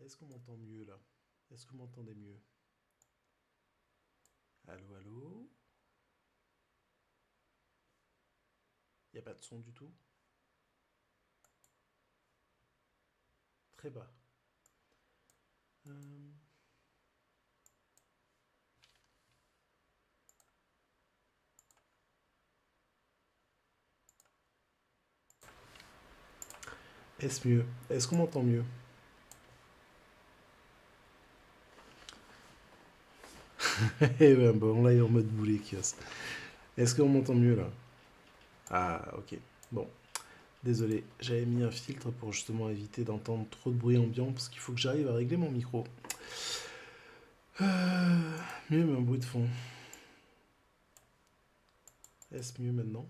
Est-ce qu'on m'entend mieux là? Est-ce que vous m'entendez mieux? Allô, allô? Il n'y a pas de son du tout? Très bas. Euh, Est-ce mieux? Est-ce qu'on m'entend mieux? Eh ben bon, là il est en mode boulet kios. Est-ce qu'on m'entend mieux là? Ah, ok. Bon, désolé, j'avais mis un filtre pour justement éviter d'entendre trop de bruit ambiant parce qu'il faut que j'arrive à régler mon micro. Mieux, mais un bruit de fond. Est-ce mieux maintenant?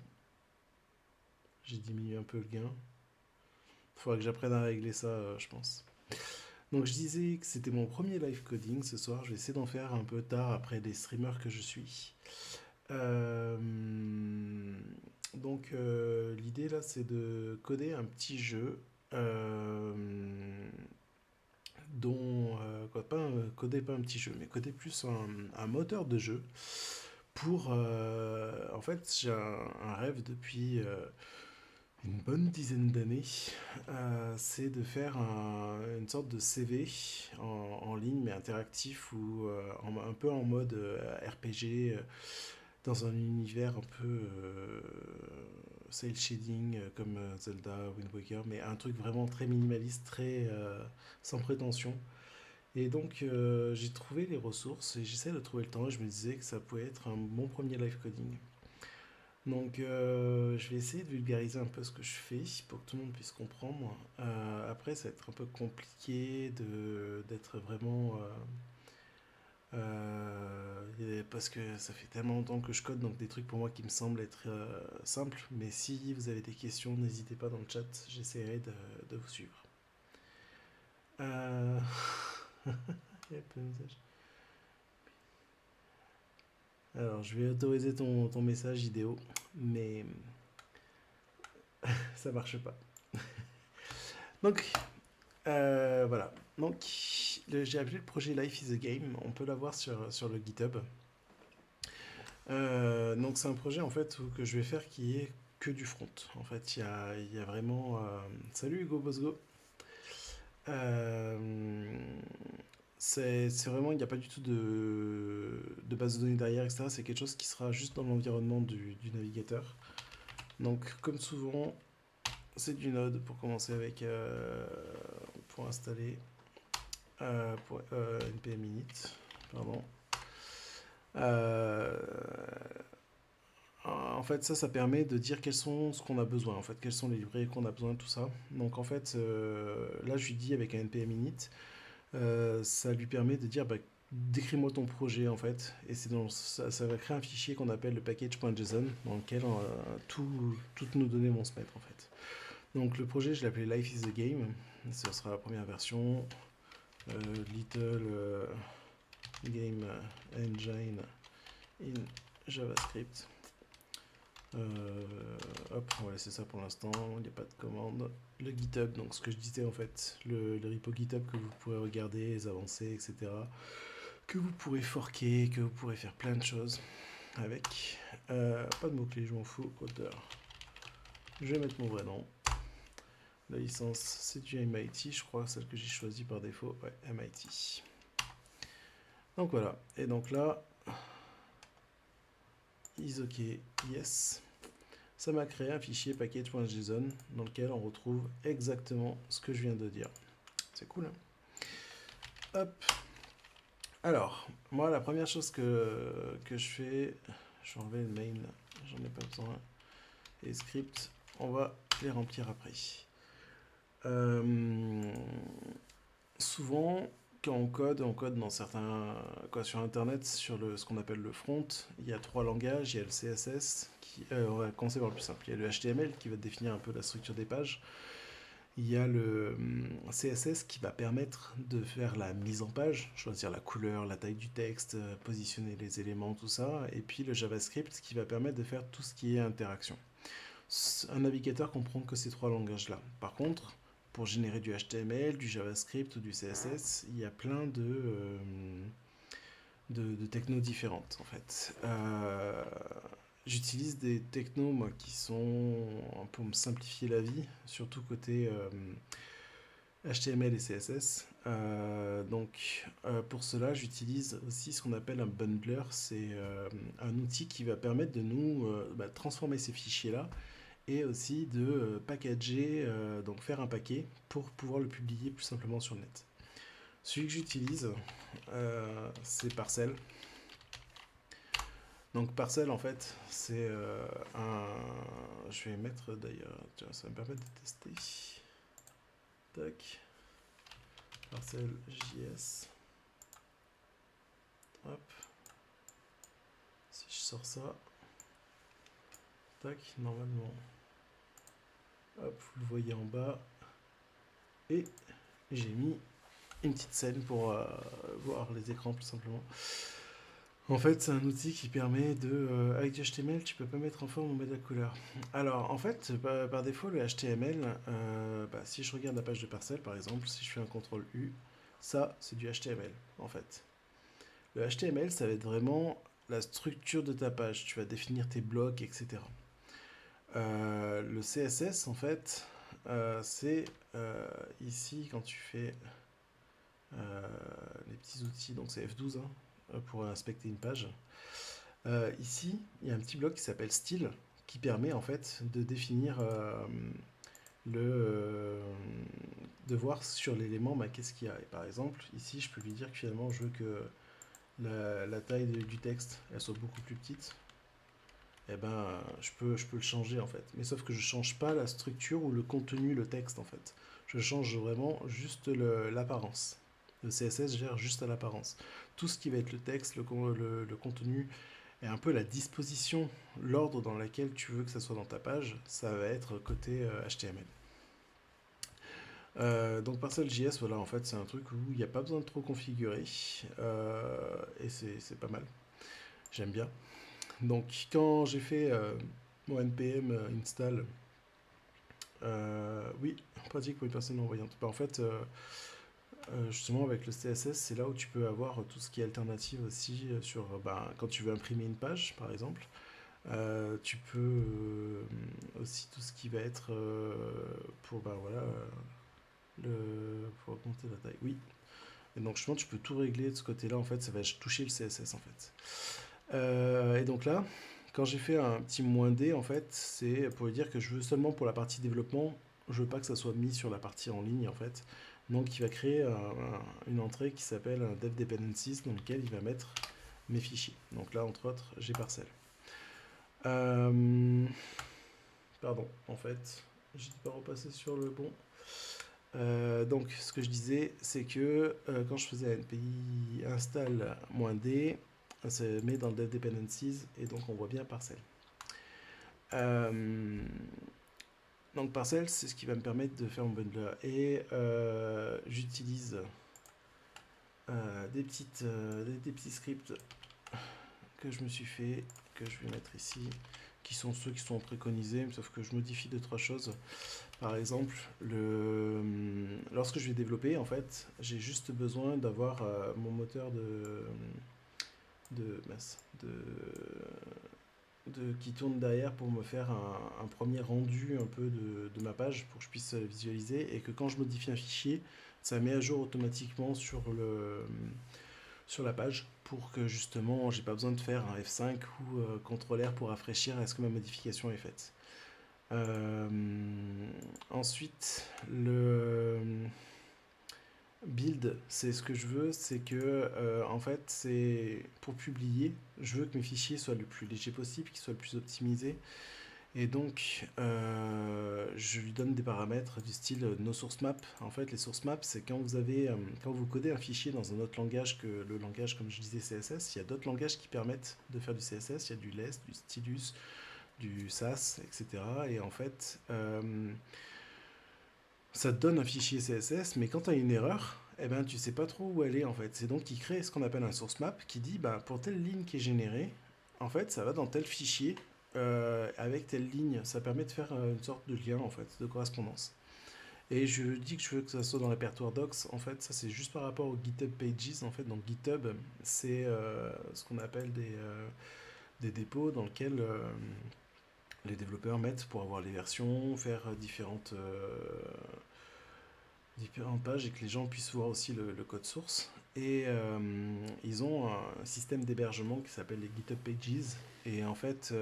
J'ai diminué un peu le gain. Faudra que j'apprenne à régler ça, je pense. Donc je disais que c'était mon premier live coding ce soir. Je vais essayer d'en faire un peu tard après des streamers que je suis. Euh, L'idée là c'est de coder un petit jeu euh, quoi, pas coder pas un petit jeu, mais coder plus un moteur de jeu pour en fait j'ai un rêve depuis une bonne dizaine d'années, c'est de faire une sorte de CV en ligne mais interactif ou un peu en mode RPG dans un univers un peu cel shading comme Zelda, Wind Waker, mais un truc vraiment très minimaliste, très sans prétention. Et donc j'ai trouvé les ressources et j'essaie de trouver le temps et je me disais que ça pouvait être un bon premier live coding. Donc je vais essayer de vulgariser un peu ce que je fais pour que tout le monde puisse comprendre. Après, ça va être un peu compliqué d'être vraiment parce que ça fait tellement longtemps que je code, donc des trucs pour moi qui me semblent être simples. Mais si vous avez des questions, n'hésitez pas dans le chat, j'essaierai de vous suivre. Euh... Il y a plein de messages. Alors, je vais autoriser ton message idéo, mais ça marche pas. Donc, voilà. Donc, j'ai appelé le projet Life is a Game. On peut l'avoir sur le GitHub. Donc, c'est un projet en fait que je vais faire qui est que du front. En fait, il y a vraiment. Salut Hugo Bosgo. Euh, c'est vraiment, il n'y a pas du tout de base de données derrière, etc. C'est quelque chose qui sera juste dans l'environnement du navigateur. Donc, comme souvent, c'est du Node pour commencer avec. Pour installer. Pour npm init. Pardon. Euh, En fait, ça permet de dire quels sont ce qu'on a besoin, en fait, quelles sont les librairies qu'on a besoin, tout ça. Donc, en fait, là, je lui dis avec un npm init, ça lui permet de dire, bah, décris-moi ton projet, en fait, et ça va créer un fichier qu'on appelle le package.json, dans lequel toutes nos données vont se mettre, en fait. Donc, le projet, je l'ai appelé Life is a Game, ce sera la première version, Little Game Engine in JavaScript. Hop, on va laisser ça pour l'instant, il n'y a pas de commande. Le GitHub, donc ce que je disais en fait, le repo GitHub que vous pourrez regarder, les avancées, etc. Que vous pourrez forker, que vous pourrez faire plein de choses avec. Pas de mots-clés, je m'en fous, auteur. Je vais mettre mon vrai nom. La licence, c'est du MIT, je crois, celle que j'ai choisie par défaut, ouais, MIT. Donc voilà, et donc là, is OK, yes. Ça m'a créé un fichier package.json dans lequel on retrouve exactement ce que je viens de dire. C'est cool, hein? Hop. Alors, moi, la première chose que je fais, je vais enlever le main, j'en ai pas besoin. Les scripts, on va les remplir après. Euh, Souvent, quand on code dans certains, quoi, sur Internet, ce qu'on appelle le front, il y a trois langages. Il y a le CSS, on va commencer par le plus simple. Il y a le HTML qui va définir un peu la structure des pages. Il y a le CSS qui va permettre de faire la mise en page, choisir la couleur, la taille du texte, positionner les éléments, tout ça. Et puis le JavaScript qui va permettre de faire tout ce qui est interaction. Un navigateur comprend que ces trois langages-là. Par contre, pour générer du HTML, du JavaScript ou du CSS. Il y a plein de technos différentes en fait. J'utilise des technos moi, qui sont pour me simplifier la vie, surtout côté HTML et CSS. Pour cela, j'utilise aussi ce qu'on appelle un bundler. C'est un outil qui va permettre de nous transformer ces fichiers-là et aussi de packager, donc faire un paquet pour pouvoir le publier plus simplement sur le net. Celui que j'utilise, c'est Parcel. Donc Parcel, en fait, c'est un... Je vais mettre d'ailleurs... Tiens, ça va me permettre de tester. Tac. Parcel JS. Hop. Si je sors ça. Tac, normalement. Hop, vous le voyez en bas. Et j'ai mis une petite scène pour voir les écrans plus simplement. En fait, c'est un outil qui permet de... avec du HTML, tu peux pas mettre en forme ou mettre la couleur. Alors, en fait, par défaut, le HTML, si je regarde la page de Parcel, par exemple, si je fais un CTRL U, ça, c'est du HTML, en fait. Le HTML, ça va être vraiment la structure de ta page. Tu vas définir tes blocs, etc. Le CSS, en fait, c'est ici, quand tu fais les petits outils, donc c'est F12, pour inspecter une page. Ici, il y a un petit bloc qui s'appelle style qui permet en fait de définir de voir sur l'élément qu'est-ce qu'il y a. Et par exemple, ici, je peux lui dire que finalement, je veux que la taille du texte elle soit beaucoup plus petite. Et je peux le changer en fait. Mais sauf que je change pas la structure ou le contenu, le texte en fait. Je change vraiment juste l'apparence. Le CSS gère juste à l'apparence. Tout ce qui va être le texte, le contenu et un peu la disposition, l'ordre dans lequel tu veux que ça soit dans ta page, ça va être côté HTML. Donc Parcel.js, voilà, en fait, c'est un truc où il n'y a pas besoin de trop configurer et c'est pas mal. J'aime bien. Donc quand j'ai fait mon npm install, oui, pratique pour une personne non-voyante. En fait, justement avec le CSS, c'est là où tu peux avoir tout ce qui est alternative aussi sur quand tu veux imprimer une page, par exemple. Tu peux aussi tout ce qui va être pour pour augmenter la taille. Oui. Et donc justement, tu peux tout régler de ce côté-là. En fait, ça va toucher le CSS en fait. Et donc là, quand j'ai fait un petit -d, en fait, c'est pour lui dire que je veux seulement pour la partie développement, je veux pas que ça soit mis sur la partie en ligne, en fait. Donc il va créer une entrée qui s'appelle un dev dependencies dans lequel il va mettre mes fichiers. Donc là, entre autres, j'ai Parcel. Pardon, en fait, je n'ai pas repassé sur le bon. Donc ce que je disais, c'est que quand je faisais npm install -d, ça met dans le dev dependencies et donc on voit bien Parcel. Donc Parcel, c'est ce qui va me permettre de faire mon bundler. Et j'utilise des petits scripts que je me suis fait, que je vais mettre ici, qui sont ceux qui sont préconisés, sauf que je modifie 2-3 choses. Par exemple, lorsque je vais développer, en fait, j'ai juste besoin d'avoir mon moteur qui tourne derrière pour me faire un premier rendu un peu de ma page pour que je puisse visualiser et que quand je modifie un fichier, ça met à jour automatiquement sur la page pour que justement j'ai pas besoin de faire un F5 ou CTRL R pour rafraîchir est-ce que ma modification est faite. Ensuite, le build, c'est ce que je veux, c'est que en fait, c'est pour publier, je veux que mes fichiers soient le plus léger possible, qu'ils soient le plus optimisés. Et donc, je lui donne des paramètres du style no source map. En fait, les source maps, c'est quand vous codez un fichier dans un autre langage que le langage, comme je disais, CSS. Il y a d'autres langages qui permettent de faire du CSS. Il y a du Less, du Stylus, du Sass, etc. Et en fait, ça te donne un fichier CSS, mais quand tu as une erreur, tu sais pas trop où elle est en fait. C'est donc qu'il crée ce qu'on appelle un source map qui dit pour telle ligne qui est générée, en fait, ça va dans tel fichier avec telle ligne. Ça permet de faire une sorte de lien en fait, de correspondance. Et je dis que je veux que ça soit dans le répertoire Docs. En fait, ça c'est juste par rapport au GitHub Pages. En fait, donc GitHub, c'est ce qu'on appelle des dépôts dans lesquels les développeurs mettent pour avoir les versions, faire différentes pages et que les gens puissent voir aussi le code source. Et ils ont un système d'hébergement qui s'appelle les GitHub Pages. Et en fait,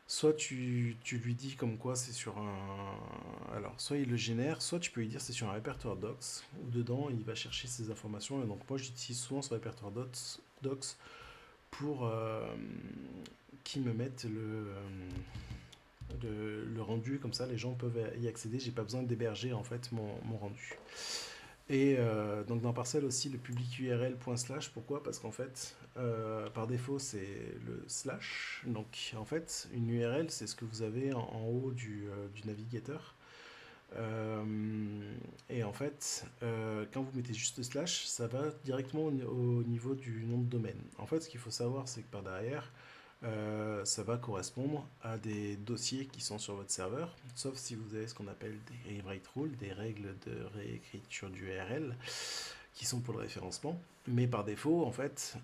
soit tu lui dis comme quoi c'est sur un... Alors, soit il le génère, soit tu peux lui dire c'est sur un répertoire Docs, où dedans il va chercher ces informations. Et donc moi j'utilise souvent ce répertoire Docs pour qu'ils me mettent le rendu, comme ça les gens peuvent y accéder, j'ai pas besoin d'héberger en fait mon rendu. Et donc dans Parcel aussi le public URL .slash, pourquoi? Parce qu'en fait par défaut c'est le slash, donc en fait une URL c'est ce que vous avez en haut du navigateur. Euh, et en fait, quand vous mettez juste slash, ça va directement au niveau du nom de domaine. En fait, ce qu'il faut savoir, c'est que par derrière, ça va correspondre à des dossiers qui sont sur votre serveur, sauf si vous avez ce qu'on appelle des rewrite rules, des règles de réécriture du URL, qui sont pour le référencement. Mais par défaut, en fait,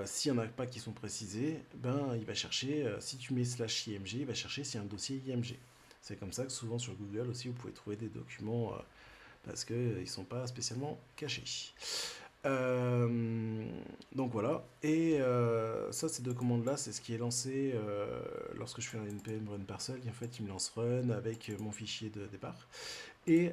s'il n'y en a pas qui sont précisés, ben, il va chercher, si tu mets slash img, il va chercher s'il y a un dossier img. C'est comme ça que souvent sur Google aussi, vous pouvez trouver des documents parce qu'ils ne sont pas spécialement cachés. Euh, donc voilà, et ça, ces deux commandes-là, c'est ce qui est lancé lorsque je fais un npm run parcel. En fait, il me lance run avec mon fichier de départ. Et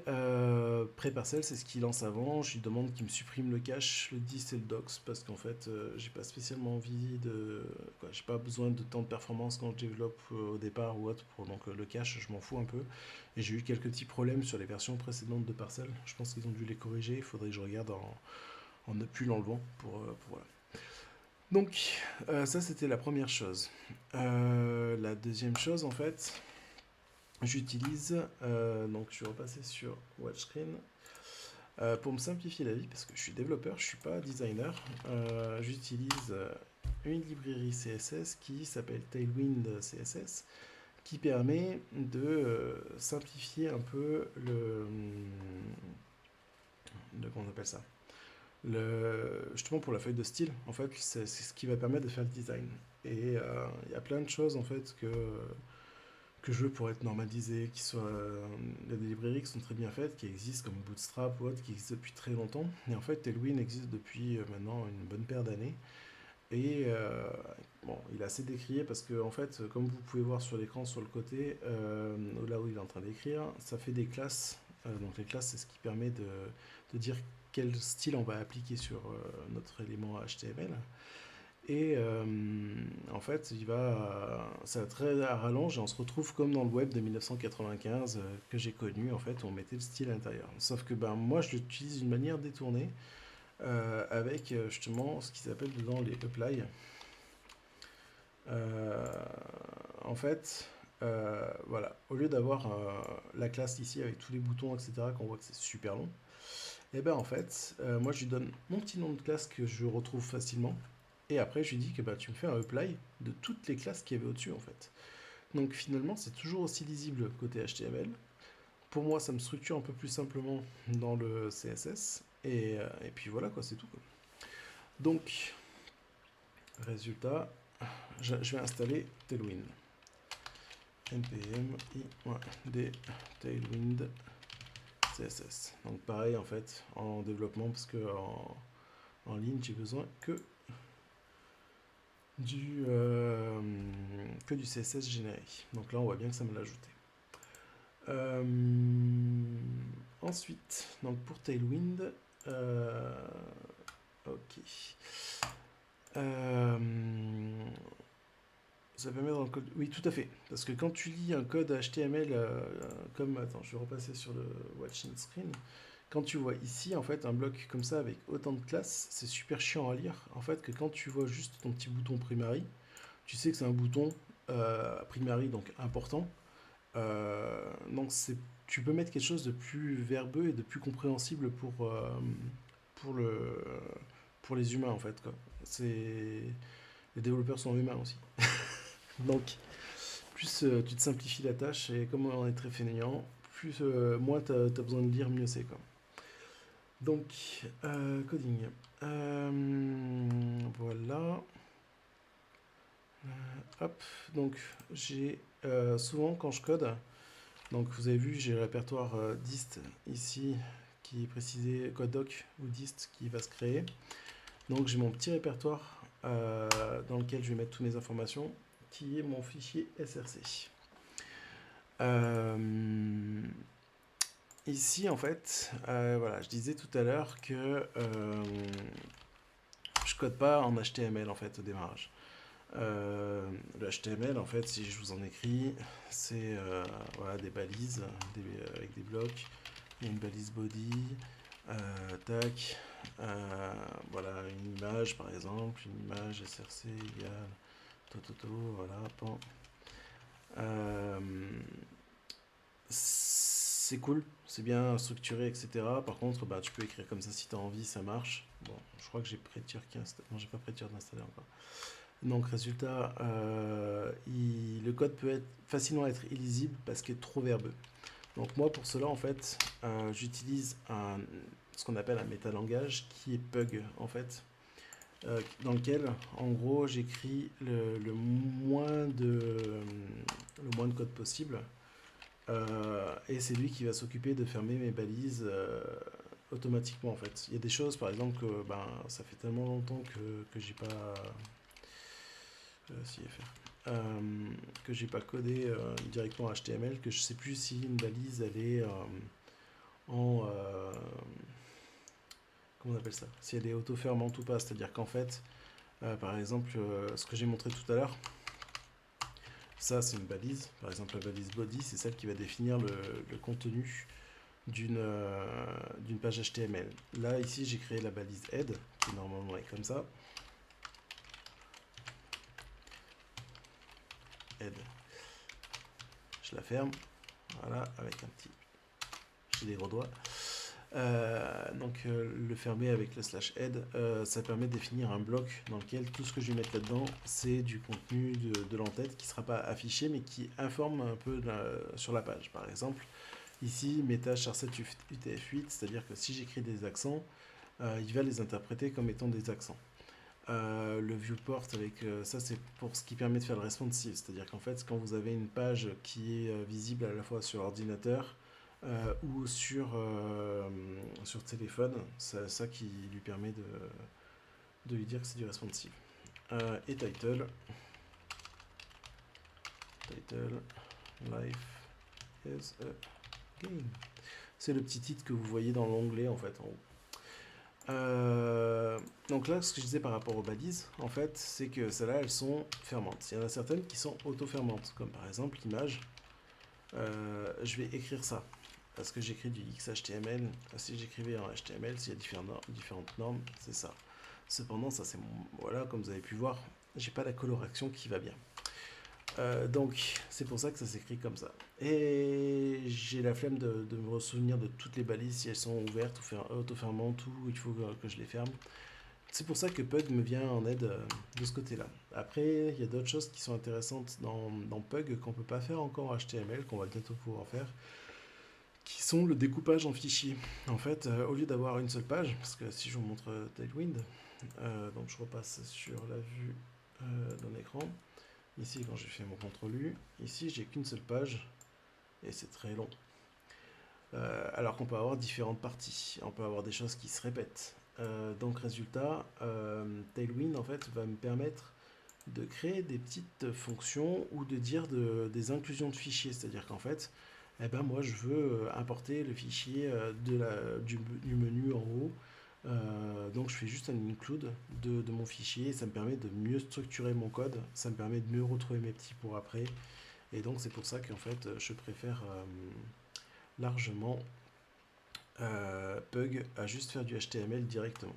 pré-parcel, c'est ce qu'il lance avant. Je lui demande qu'il me supprime le cache, le dist et le docs, parce qu'en fait, j'ai pas spécialement envie de. Quoi, j'ai pas besoin de temps de performance quand je développe au départ ou autre. Donc le cache, je m'en fous un peu. Et j'ai eu quelques petits problèmes sur les versions précédentes de Parcel. Je pense qu'ils ont dû les corriger. Il faudrait que je regarde en ne plus l'enlevant pour voilà. Donc, ça, c'était la première chose. La deuxième chose, en fait, j'utilise, donc je suis repassé sur WatchScreen, pour me simplifier la vie, parce que je suis développeur, je ne suis pas designer, j'utilise une librairie CSS qui s'appelle Tailwind CSS, qui permet de simplifier un peu comment on appelle ça, justement pour la feuille de style. En fait, c'est ce qui va permettre de faire le design. Et il y a plein de choses en fait que je veux pour être normalisé, il y a des librairies qui sont très bien faites, qui existent comme Bootstrap ou autre, qui existent depuis très longtemps. Et en fait, Tailwind existe depuis maintenant une bonne paire d'années. Et bon, il est assez décrié parce que, en fait, comme vous pouvez voir sur l'écran, sur le côté, là où il est en train d'écrire, ça fait des classes. Donc les classes, c'est ce qui permet de dire quel style on va appliquer sur notre élément HTML. Et en fait, ça va très à rallonge et on se retrouve comme dans le web de 1995 que j'ai connu, en fait, où on mettait le style à l'intérieur. Sauf que ben, moi, je l'utilise d'une manière détournée avec justement ce qui s'appelle dedans les apply. Euh, En fait, voilà, au lieu d'avoir la classe ici avec tous les boutons, etc., qu'on voit que c'est super long, et ben en fait, moi je lui donne mon petit nom de classe que je retrouve facilement. Et après, je lui dis que bah, tu me fais un apply de toutes les classes qu'il y avait au-dessus en fait. Donc finalement, c'est toujours aussi lisible côté HTML. Pour moi, ça me structure un peu plus simplement dans le CSS. Et puis voilà quoi, c'est tout quoi. Donc, résultat, je vais installer Tailwind. npm i-d Tailwind CSS. Donc pareil en fait en développement parce que en ligne j'ai besoin que du CSS généré. Donc là on voit bien que ça me l'a ajouté. Ensuite, donc pour Tailwind, ok. Ça permet dans le code. Oui, tout à fait. Parce que quand tu lis un code HTML, comme. Attends, je vais repasser sur le watching screen. Quand tu vois ici, en fait, un bloc comme ça avec autant de classes, c'est super chiant à lire. En fait, que quand tu vois juste ton petit bouton primary, tu sais que c'est un bouton primary, donc important. Donc, tu peux mettre quelque chose de plus verbeux et de plus compréhensible pour, le, pour les humains, en fait, quoi. Les développeurs sont humains aussi. Donc, plus tu te simplifies la tâche, et comme on est très fainéant, moins t'as besoin de lire, mieux c'est quoi. Donc, coding. Voilà. Hop, donc j'ai souvent quand je code, donc vous avez vu, j'ai le répertoire dist ici qui est précisé code doc ou dist qui va se créer. Donc j'ai mon petit répertoire dans lequel je vais mettre toutes mes informations qui est mon fichier src. Ici en fait, voilà, je disais tout à l'heure que je code pas en HTML en fait au démarrage. Le HTML, en fait, si je vous en écris, c'est voilà, des balises avec des blocs. Il y a une balise body, tac, voilà, une image par exemple, une image src égale toto, voilà, pan. C'est cool, c'est bien structuré, etc. Par contre, bah, tu peux écrire comme ça si tu as envie, ça marche. Bon, je crois que j'ai Prettier qui installé. Non, j'ai pas Prettier d'installer encore. Donc, résultat, le code peut facilement être illisible parce qu'il est trop verbeux. Donc, moi, pour cela, en fait, j'utilise ce qu'on appelle un métalangage qui est Pug, en fait, dans lequel, en gros, j'écris le moins de code possible. Et c'est lui qui va s'occuper de fermer mes balises automatiquement, en fait. Il y a des choses, par exemple, que ça fait tellement longtemps que j'ai pas que j'ai pas codé directement HTML, que je sais plus si une balise elle est en comment on appelle ça, si elle est auto-fermante ou pas, c'est-à-dire qu'en fait par exemple ce que j'ai montré tout à l'heure, ça c'est une balise, par exemple la balise body c'est celle qui va définir le contenu d'une page HTML. Là ici j'ai créé la balise head qui normalement est comme ça, head. Je la ferme, voilà, avec un petit, j'ai des gros doigts. Donc le fermer avec le /head, ça permet de définir un bloc dans lequel tout ce que je vais mettre là-dedans, c'est du contenu de l'entête qui ne sera pas affiché, mais qui informe un peu sur la page. Par exemple, ici, métage char7 UTF-8, c'est-à-dire que si j'écris des accents, il va les interpréter comme étant des accents. Le viewport avec ça c'est pour ce qui permet de faire le responsive, c'est-à-dire qu'en fait quand vous avez une page qui est visible à la fois sur ordinateur ou sur téléphone, c'est ça qui lui permet de lui dire que c'est du responsive. Et title life is a game, c'est le petit titre que vous voyez dans l'onglet en fait en haut. Donc là, ce que je disais par rapport aux balises, en fait, c'est que celles-là, elles sont fermantes. Il y en a certaines qui sont auto-fermantes, comme par exemple l'image. Je vais écrire ça, parce que j'écris du XHTML. Si j'écrivais en HTML, s'il y a différentes normes, c'est ça. Cependant, ça c'est voilà, comme vous avez pu voir, j'ai pas la coloration qui va bien. Donc c'est pour ça que ça s'écrit comme ça. Et j'ai la flemme de me souvenir de toutes les balises si elles sont ouvertes ou auto-fermantes ou il faut que je les ferme. C'est pour ça que Pug me vient en aide de ce côté-là. Après, il y a d'autres choses qui sont intéressantes dans Pug qu'on ne peut pas faire encore en HTML, qu'on va bientôt pouvoir faire, qui sont le découpage en fichiers. En fait, au lieu d'avoir une seule page, parce que si je vous montre Tailwind, donc je repasse sur la vue d'un écran. Ici, quand j'ai fait mon CTRL-U, ici, j'ai qu'une seule page et c'est très long. Alors qu'on peut avoir différentes parties. On peut avoir des choses qui se répètent. Donc, résultat, Tailwind, en fait, va me permettre de créer des petites fonctions ou de dire des inclusions de fichiers. C'est-à-dire qu'en fait, moi, je veux importer le fichier du menu en haut. Donc je fais juste un include de mon fichier, ça me permet de mieux structurer mon code, ça me permet de mieux retrouver mes petits pour après, et donc c'est pour ça qu'en fait je préfère largement Pug à juste faire du HTML directement.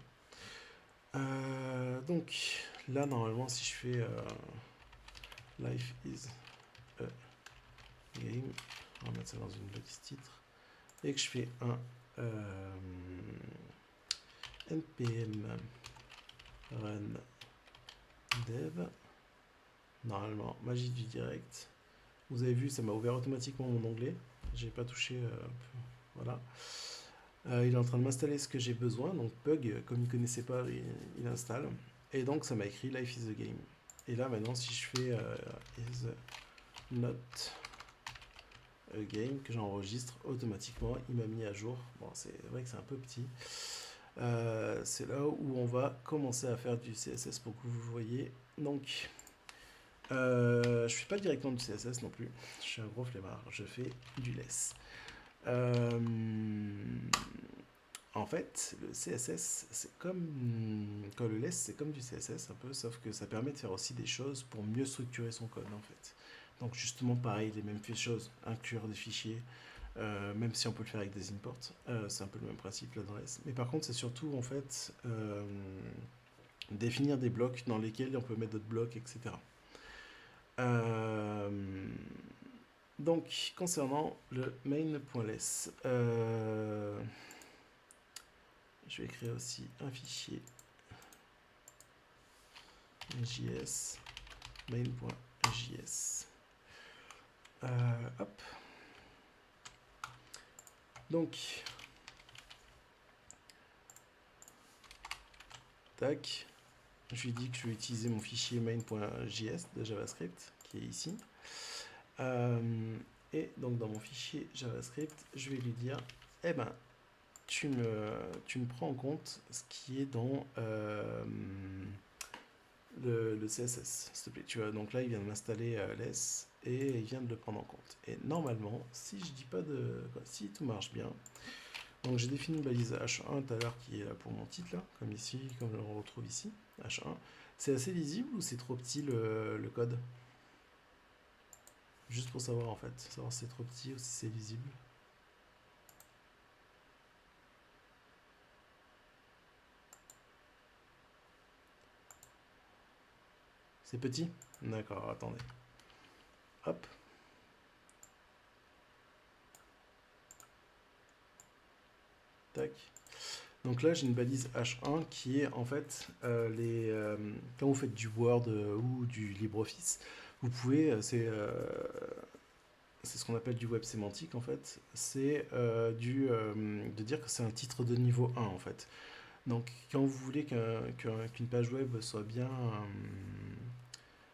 Donc là normalement si je fais life is a game, on va mettre ça dans une balise titre, et que je fais un npm run dev, normalement magie du direct, vous avez vu ça m'a ouvert automatiquement mon onglet, j'ai pas touché. Voilà. Il est en train de m'installer ce que j'ai besoin, donc Pug, comme il connaissait pas, il installe. Et donc ça m'a écrit Life is the game. Et là maintenant, si je fais is not a game, que j'enregistre, automatiquement il m'a mis à jour. Bon, c'est vrai que c'est un peu petit. C'est là où on va commencer à faire du CSS pour que vous voyez. Donc, je fais pas directement du CSS non plus. Je suis un gros flemmard. Je fais du less. En fait, le CSS, c'est comme quand le less, c'est comme du CSS un peu, sauf que ça permet de faire aussi des choses pour mieux structurer son code en fait. Donc justement, pareil, les mêmes choses, inclure des fichiers, même si on peut le faire avec des imports, c'est un peu le même principe là dans less. Mais par contre, c'est surtout en fait définir des blocs dans lesquels on peut mettre d'autres blocs, etc. Euh, donc, concernant le main.less, je vais créer aussi un fichier js main.js. Hop. Donc, tac. Je lui dis que je vais utiliser mon fichier main.js de JavaScript qui est ici. Et donc dans mon fichier JavaScript, je vais lui dire, eh ben, tu me prends en compte ce qui est dans le CSS, s'il te plaît. Tu vois, donc là, il vient de m'installer less et il vient de le prendre en compte. Et normalement, si je dis pas de... si tout marche bien, donc j'ai défini une balise H1 tout à l'heure qui est là pour mon titre, là, comme ici, comme on le retrouve ici, H1. C'est assez lisible ou c'est trop petit le code? Juste pour savoir en fait, savoir si c'est trop petit ou si c'est lisible. C'est petit? D'accord, attendez. Hop. Tac. Donc là, j'ai une balise H1 qui est en fait quand vous faites du Word ou du LibreOffice, vous pouvez, c'est ce qu'on appelle du web sémantique en fait, c'est de dire que c'est un titre de niveau 1 en fait. Donc quand vous voulez qu'une page web soit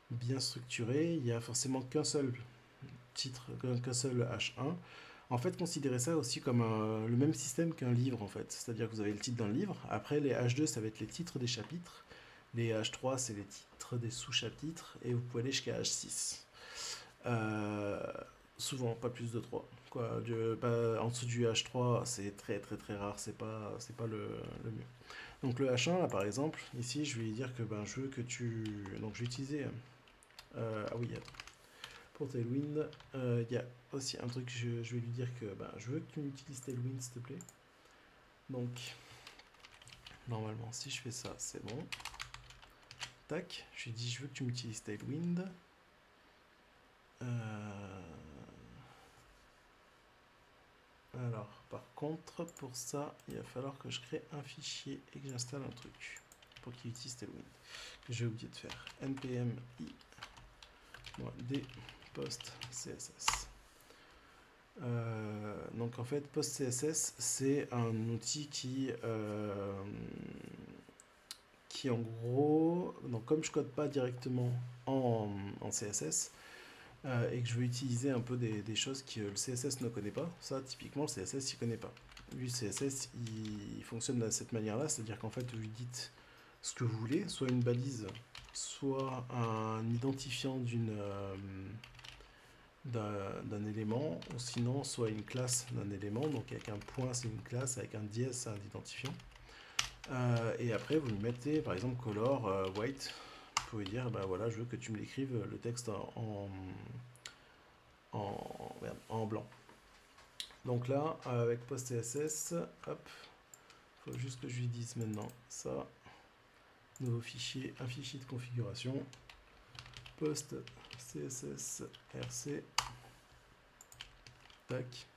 bien structurée, il n'y a forcément qu'un seul titre, qu'un seul H1. En fait, considérez ça aussi comme le même système qu'un livre, en fait. C'est-à-dire que vous avez le titre d'un livre. Après, les H2, ça va être les titres des chapitres. Les H3, c'est les titres des sous-chapitres. Et vous pouvez aller jusqu'à H6. Euh, Souvent, pas plus de 3. Quoi, en dessous du H3, c'est très très très rare. C'est pas le mieux. Donc le H1, là, par exemple, ici, je vais lui dire que ben, je veux que tu... Donc je vais utiliser... ah oui, attends. Pour Tailwind, il y a aussi un truc, je vais lui dire que ben, je veux que tu utilises Tailwind, s'il te plaît. Donc, normalement, si je fais ça, c'est bon. Tac, je lui dis, je veux que tu m'utilises Tailwind. Alors, par contre, pour ça, il va falloir que je crée un fichier et que j'installe un truc pour qu'il utilise Tailwind. Que j'ai oublié de faire. npm i -d post css. Donc en fait, PostCSS, c'est un outil qui en gros, donc comme je code pas directement en CSS et que je veux utiliser un peu des choses que le CSS ne connaît pas, ça typiquement le CSS il connaît pas. Lui, le CSS il fonctionne de cette manière-là, c'est-à-dire qu'en fait vous lui dites ce que vous voulez, soit une balise, soit un identifiant d'un élément, ou sinon soit une classe d'un élément, donc avec un point c'est une classe, avec un dièse c'est un identifiant. Et après vous lui mettez par exemple color white, vous pouvez dire bah voilà je veux que tu me l'écrives le texte en blanc. Donc là avec PostCSS, hop, il faut juste que je lui dise maintenant ça, nouveau fichier, un fichier de configuration, PostCSS rc. Tac.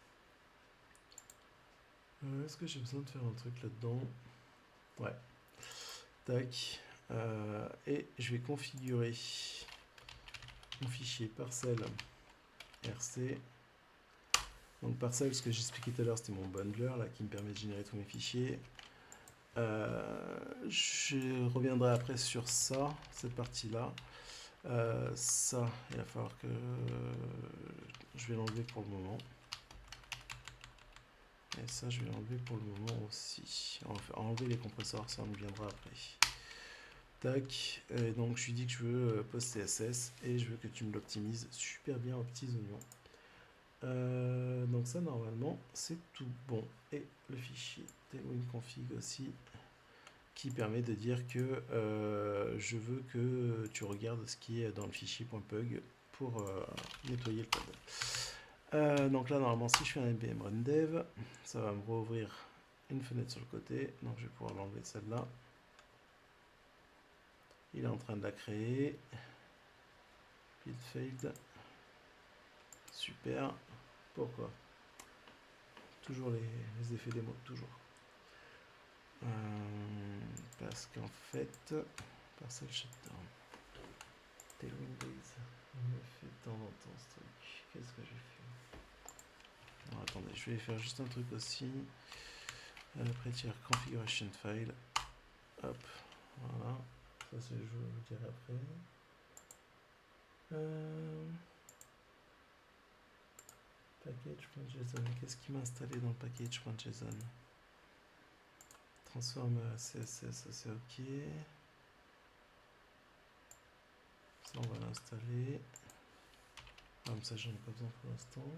Est-ce que j'ai besoin de faire un truc là-dedans? Ouais. Tac. Et je vais configurer mon fichier parcelle rc Donc parcelle, ce que j'expliquais tout à l'heure, c'était mon bundler là qui me permet de générer tous mes fichiers. Je reviendrai après sur ça, cette partie-là. Ça, il va falloir que je vais l'enlever pour le moment. Et ça, je vais l'enlever pour le moment aussi. On va enlever les compresseurs, ça on y viendra après. Tac, et donc je lui dis que je veux post CSS et je veux que tu me l'optimises super bien aux petits oignons. Donc ça normalement c'est tout bon. Et le fichier tailwind config aussi qui permet de dire que je veux que tu regardes ce qui est dans le fichier .pug pour nettoyer le code. Donc là normalement si je fais un npm run dev, ça va me rouvrir une fenêtre sur le côté, donc je vais pouvoir l'enlever celle-là. Il est en train de la créer. Build failed. Super. Pourquoi? Toujours les effets démo, toujours. Parce qu'en fait, parcel shutdown. Tailwind base. On me fait de temps en temps ce truc. Qu'est-ce que j'ai fait? Alors, attendez, je vais faire juste un truc aussi. Prettier configuration file. Hop, voilà. Ça, c'est je vous dirai après. Package.json. Qu'est-ce qui m'a installé dans le package.json? Transform CSS, ça c'est ok. Ça on va l'installer. Comme ça j'en ai pas besoin pour l'instant.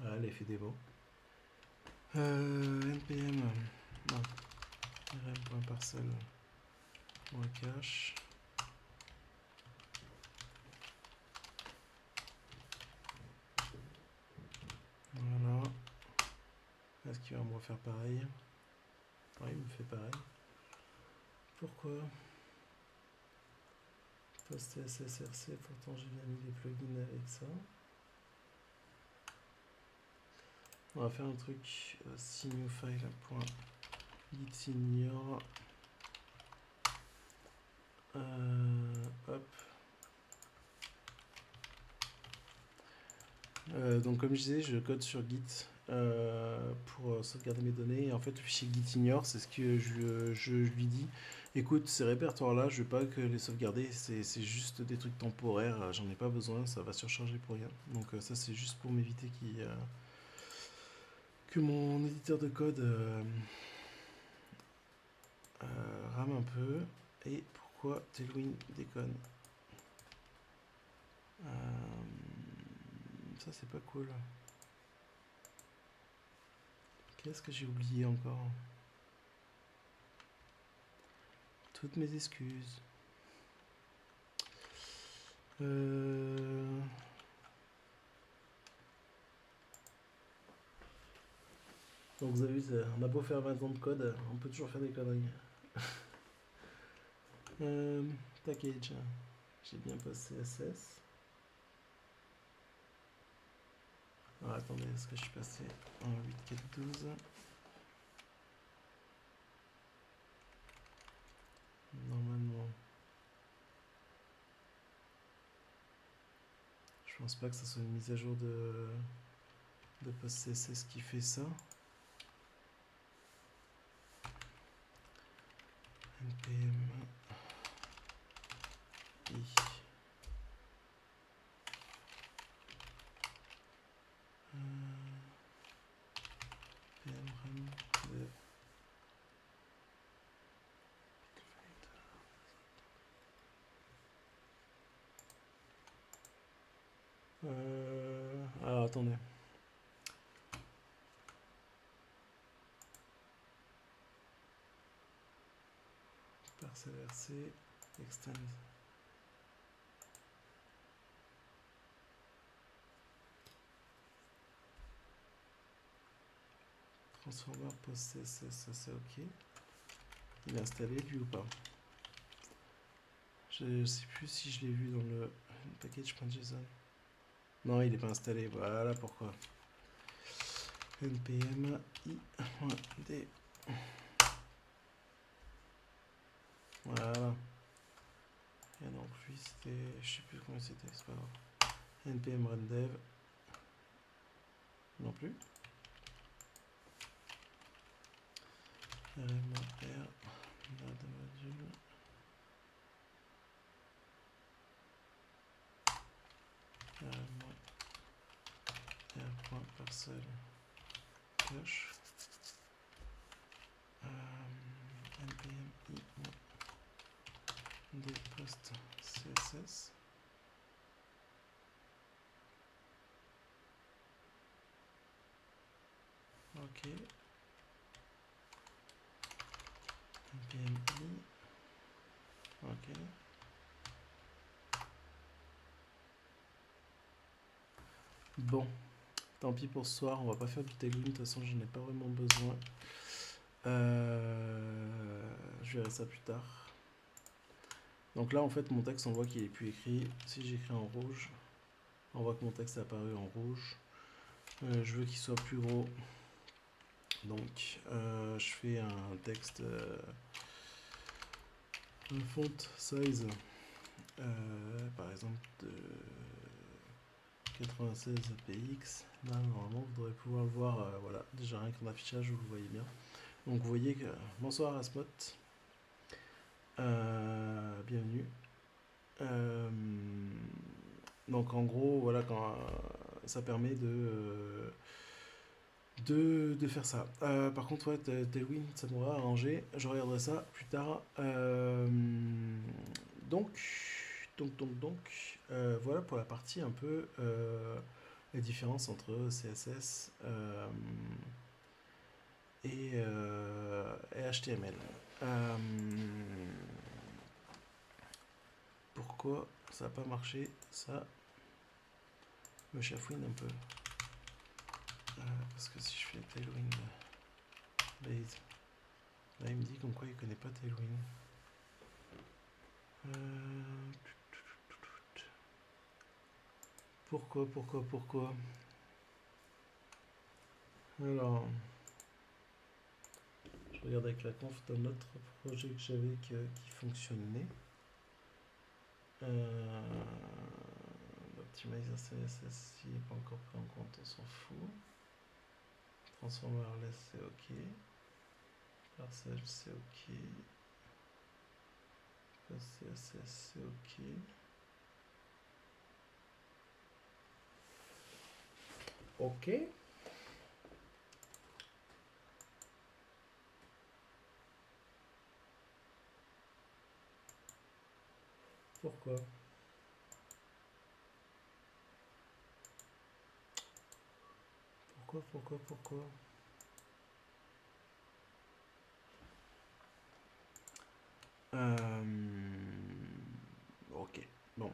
Ah, l'effet démo. npm. Non. rm.parcel.cache. Voilà. Est-ce qu'il va me refaire pareil? Oui, il me fait pareil. Pourquoi? Post SSRC, pourtant j'ai bien mis les plugins avec ça. On va faire un truc sinewfile.gitignore. Hop. Donc comme je disais, je code sur Git pour sauvegarder mes données. Et en fait, le fichier gitignore, c'est ce que je lui dis. Écoute, ces répertoires-là, je veux pas que les sauvegarder. C'est juste des trucs temporaires. J'en ai pas besoin. Ça va surcharger pour rien. Donc ça, c'est juste pour m'éviter que mon éditeur de code rame un peu. Et pourquoi Tailwind déconne? Ça, c'est pas cool. Qu'est-ce que j'ai oublié encore? Toutes mes excuses. Donc vous avez vu, on a beau faire 20 ans de code, on peut toujours faire des conneries. Package. J'ai bien passé CSS. Alors attendez, est-ce que je suis passé en 8.4.12? Normalement. Je pense pas que ça soit une mise à jour de post CSS qui fait ça. npm i npm run dev. Alors attendez. Parcel RC, extend. Transformer post CSS, ça c'est ok. Il est installé lui ou pas? Je sais plus si je l'ai vu dans le package.json. Non, il n'est pas installé. Voilà pourquoi. npm i.d. Voilà. Et donc lui c'était, je sais plus combien c'était, c'est pas grave. npm run dev, non plus. rm.r, node module. rm.r.parcel cache. npm i des posts css. Ok. npm i. Ok. Bon, tant pis pour ce soir, on va pas faire du tailwind, de toute façon j'en ai pas vraiment besoin. Je verrai ça plus tard. Donc là en fait mon texte on voit qu'il est plus écrit. Si j'écris en rouge, on voit que mon texte est apparu en rouge. Je veux qu'il soit plus gros. Donc je fais un texte un font size par exemple de 96 px. Là normalement vous devrez pouvoir le voir, voilà, déjà rien qu'en affichage vous le voyez bien. Donc vous voyez que bonsoir Asmot, bienvenue. Donc en gros voilà, quand ça permet de faire ça. Par contre ouais, Tailwind ça m'aura arrangé, je regarderai ça plus tard. Donc voilà pour la partie un peu les différences entre CSS et HTML. Pourquoi ça n'a pas marché? Ça me chafouine un peu. Parce que si je fais Tailwind base, là il me dit comme quoi il connaît pas Tailwind. Pourquoi? Alors, je regarde avec la conf d'un autre projet que j'avais qui fonctionnait. L'optimizer CSS, s'il n'est pas encore pris en compte, on s'en fout. Transformer less, c'est ok. Parcel, c'est ok. CSS, c'est ok. Ok. Pourquoi? Pourquoi? Ok. Bon.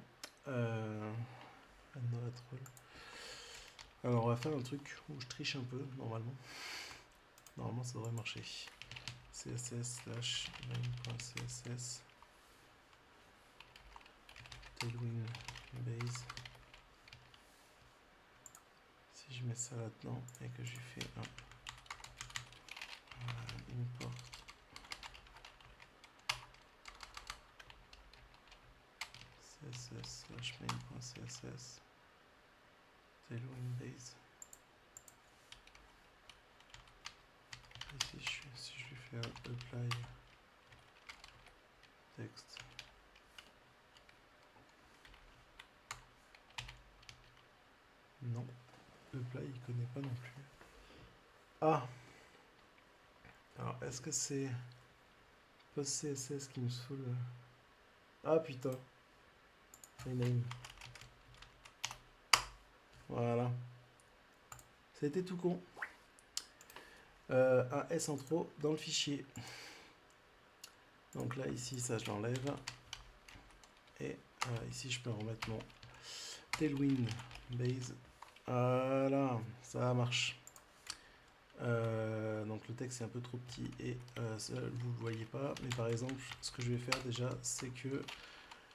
Alors on va faire un truc où je triche un peu, normalement. Normalement ça devrait marcher. CSS slash main.css tailwind base. Si je mets ça là-dedans et que je fais un import css slash main.css tailwind base. Et si je lui fais un apply text, non, apply il connaît pas non plus. Ah, alors est-ce que c'est post CSS qui me saoule? Ah putain, rename. Voilà, c'était tout con. Un S en trop dans le fichier. Donc là, ici, ça je l'enlève. Et ici, je peux remettre mon tailwind base. Voilà, ça marche. Donc le texte est un peu trop petit et vous ne le voyez pas. Mais par exemple, ce que je vais faire déjà, c'est que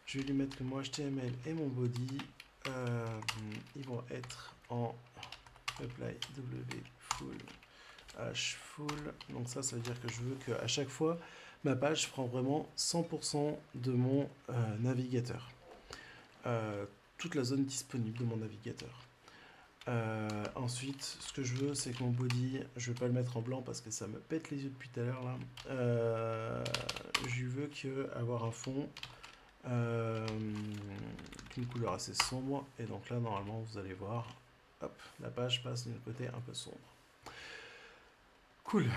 je vais lui mettre que mon HTML et mon body, ils vont être en apply w full h full. Donc ça veut dire que je veux qu'à chaque fois ma page prend vraiment 100% de mon navigateur. Toute la zone disponible de mon navigateur. Ensuite, ce que je veux, c'est que mon body, je vais pas le mettre en blanc parce que ça me pète les yeux depuis tout à l'heure là. Je veux avoir un fond d'une couleur assez sombre. Et donc là, normalement, vous allez voir, hop, la page passe d'un côté un peu sombre. Cool.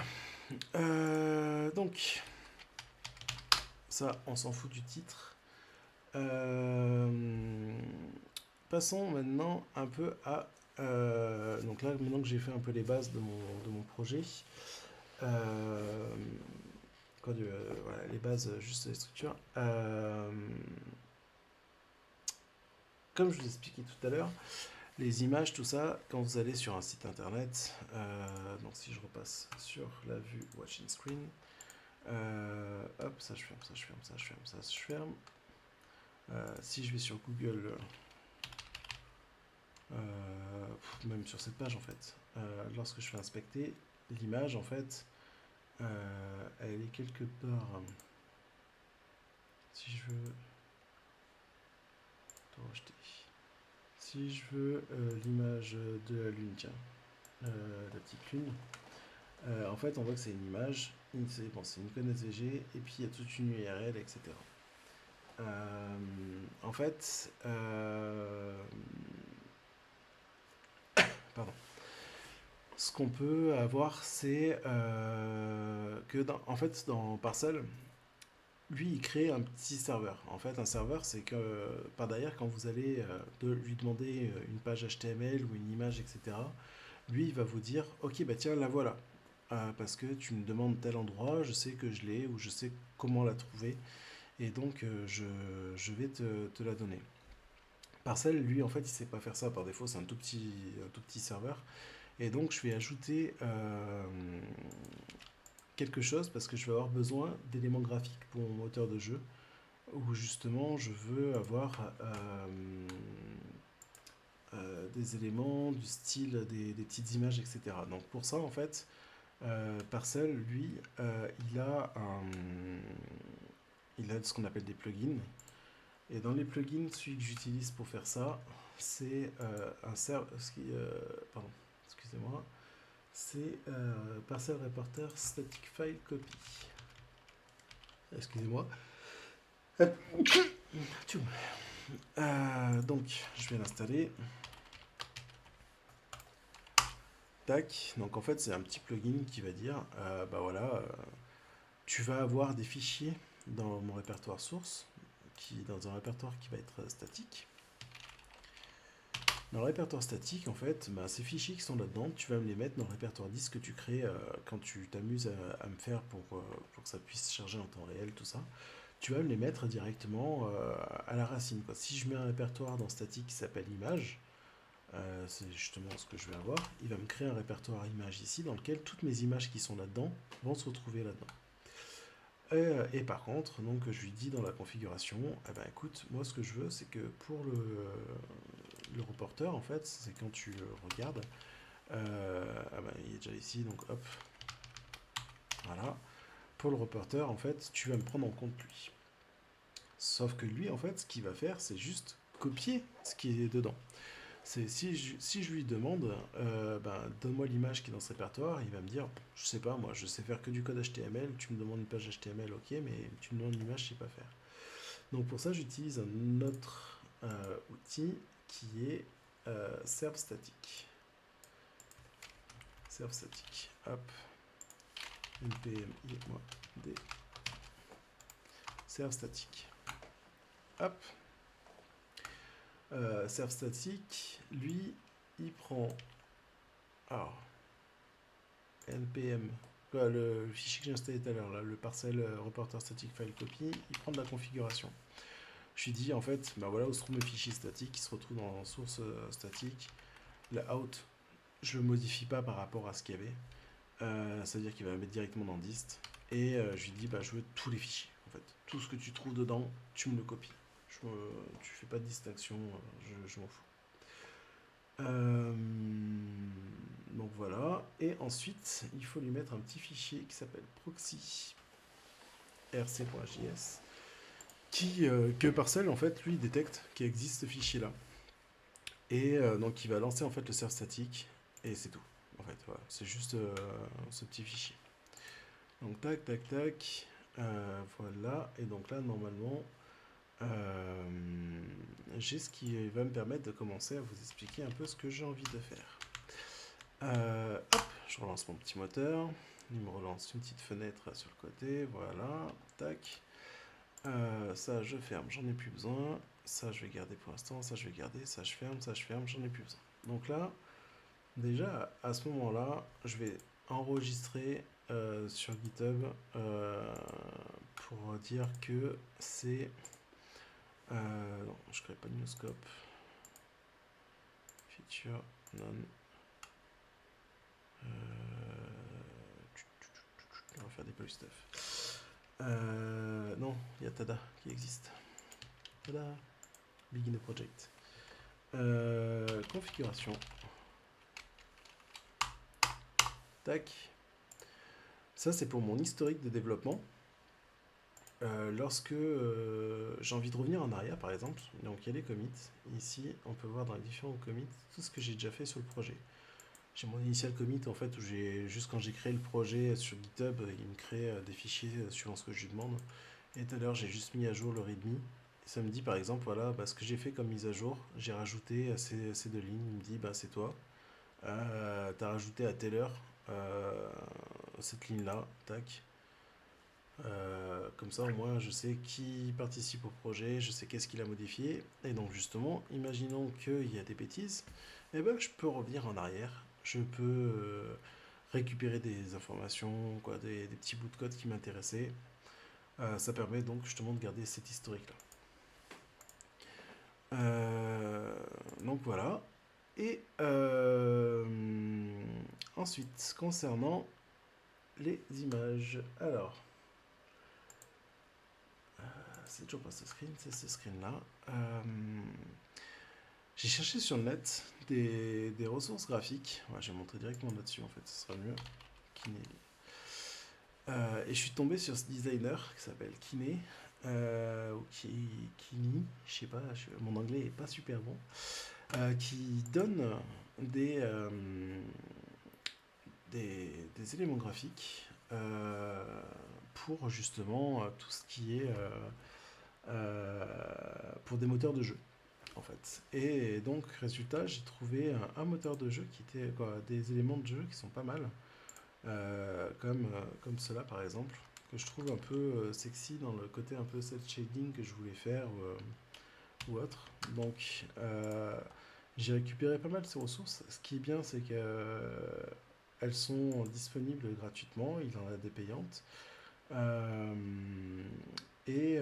Donc, ça, on s'en fout du titre. Passons maintenant un peu à... donc là, maintenant que j'ai fait un peu les bases de mon projet, voilà, les bases juste des structures, comme je vous expliquais tout à l'heure, les images, tout ça, quand vous allez sur un site internet, donc si je repasse sur la vue Watching Screen, hop, ça je ferme, ça je ferme, ça je ferme, ça je ferme. Si je vais sur Google, même sur cette page en fait, lorsque je fais inspecter, l'image en fait, elle est quelque part, si je veux, rejeter. Si je veux l'image de la lune, tiens, la petite lune, en fait on voit que c'est une image, c'est bon, une icône SVG, et puis il y a toute une URL, etc. En fait, pardon. Ce qu'on peut avoir, c'est que en fait, dans Parcel, lui, il crée un petit serveur. En fait, un serveur, c'est que par derrière, quand vous allez lui demander une page HTML ou une image, etc., lui, il va vous dire, ok, bah tiens, la voilà. Parce que tu me demandes tel endroit, je sais que je l'ai ou je sais comment la trouver. Et donc, je vais te la donner. Parcel, lui, en fait, il sait pas faire ça par défaut, c'est un tout petit serveur. Et donc, je vais ajouter quelque chose parce que je vais avoir besoin d'éléments graphiques pour mon moteur de jeu où justement je veux avoir des éléments du style des petites images, etc. Donc pour ça, en fait, Parcel, lui, il a ce qu'on appelle des plugins. Et dans les plugins, celui que j'utilise pour faire ça, c'est un serveur. Pardon, excusez-moi. C'est Parcel Reporter Static File Copy. Excusez-moi. Donc, je vais l'installer. Tac. Donc, en fait, c'est un petit plugin qui va dire bah voilà, tu vas avoir des fichiers dans mon répertoire source, dans un répertoire qui va être statique. Dans le répertoire statique, en fait, bah, ces fichiers qui sont là-dedans, tu vas me les mettre dans le répertoire disque que tu crées quand tu t'amuses à me faire pour que ça puisse charger en temps réel, tout ça. Tu vas me les mettre directement à la racine, quoi. Si je mets un répertoire dans statique qui s'appelle image, c'est justement ce que je vais avoir, il va me créer un répertoire image ici dans lequel toutes mes images qui sont là-dedans vont se retrouver là-dedans. Et par contre, donc je lui dis dans la configuration, eh ben, écoute, moi ce que je veux, c'est que pour le reporter, en fait, c'est quand tu regardes, ah ben, il est déjà ici, donc hop, voilà. Pour le reporter, en fait, tu vas me prendre en compte lui. Sauf que lui, en fait, ce qu'il va faire, c'est juste copier ce qui est dedans. Si je lui demande, donne-moi l'image qui est dans ce répertoire, il va me dire, je sais pas, moi, je sais faire que du code HTML, tu me demandes une page HTML, ok, mais tu me demandes l'image, je sais pas faire. Donc pour ça, j'utilise un autre outil qui est serve static. Serve static, hop, npm d serve static. Hop. Serve static, lui, il prend alors, npm, le fichier que j'ai installé tout à l'heure, le parcel reporter static file copy, il prend de la configuration. Je lui dis en fait, bah voilà où se trouvent mes fichiers statiques, qui se retrouvent dans source statique. Le out, je le modifie pas par rapport à ce qu'il y avait. C'est-à-dire qu'il va le mettre directement dans dist. Et je lui dis, bah je veux tous les fichiers. En fait, tout ce que tu trouves dedans, tu me le copies. Tu fais pas de distinction, je m'en fous. Donc voilà. Et ensuite, il faut lui mettre un petit fichier qui s'appelle proxy. rc.js, que Parcel, en fait, lui, détecte qu'il existe ce fichier-là. Et donc, il va lancer, en fait, le serve statique, et c'est tout. En fait, voilà, c'est juste ce petit fichier. Donc, tac, tac, tac, voilà. Et donc là, normalement, euh, j'ai ce qui va me permettre de commencer à vous expliquer un peu ce que j'ai envie de faire. Hop, je relance mon petit moteur. Il me relance une petite fenêtre sur le côté. Voilà, tac. Ça, je ferme, j'en ai plus besoin. Ça, je vais garder pour l'instant. Ça, je vais garder. Ça, je ferme, j'en ai plus besoin. Donc là, déjà, à ce moment-là, je vais enregistrer sur GitHub pour dire que c'est... non, je crée pas de new scope. Feature, none. On va faire des poly stuff. Non, il y a Tada qui existe. Tada! Begin the project. Configuration. Tac. Ça, c'est pour mon historique de développement. Lorsque j'ai envie de revenir en arrière, par exemple, donc il y a les commits. Ici, on peut voir dans les différents commits tout ce que j'ai déjà fait sur le projet. J'ai mon initial commit en fait où juste quand j'ai créé le projet sur GitHub, il me crée des fichiers suivant ce que je lui demande. Et tout à l'heure, j'ai juste mis à jour le README. Et ça me dit par exemple, voilà, ce que j'ai fait comme mise à jour, j'ai rajouté ces deux lignes. Il me dit, c'est toi. T'as rajouté à telle heure cette ligne-là, tac. Comme ça, au moins, je sais qui participe au projet, je sais qu'est-ce qu'il a modifié. Et donc, justement, imaginons qu'il y a des bêtises, eh ben, je peux revenir en arrière. Je peux récupérer des informations, quoi, des petits bouts de code qui m'intéressaient. Ça permet donc justement de garder cet historique-là. Donc voilà. Et ensuite, concernant les images. Alors, c'est toujours pas ce screen, c'est ce screen-là. J'ai cherché sur le net des ressources graphiques. Ouais, je vais montrer directement là-dessus en fait, ce sera mieux. Et je suis tombé sur ce designer qui s'appelle Kiné, ou Kini, je sais pas, mon anglais est pas super bon, qui donne des, euh, des éléments graphiques pour justement tout ce qui est pour des moteurs de jeu en fait. Et donc résultat, j'ai trouvé un moteur de jeu qui était des éléments de jeu qui sont pas mal, comme cela par exemple, que je trouve un peu sexy dans le côté un peu cel shading que je voulais faire ou autre. Donc j'ai récupéré pas mal de ces ressources. Ce qui est bien, c'est que elles sont disponibles gratuitement, il en a des payantes. Euh, et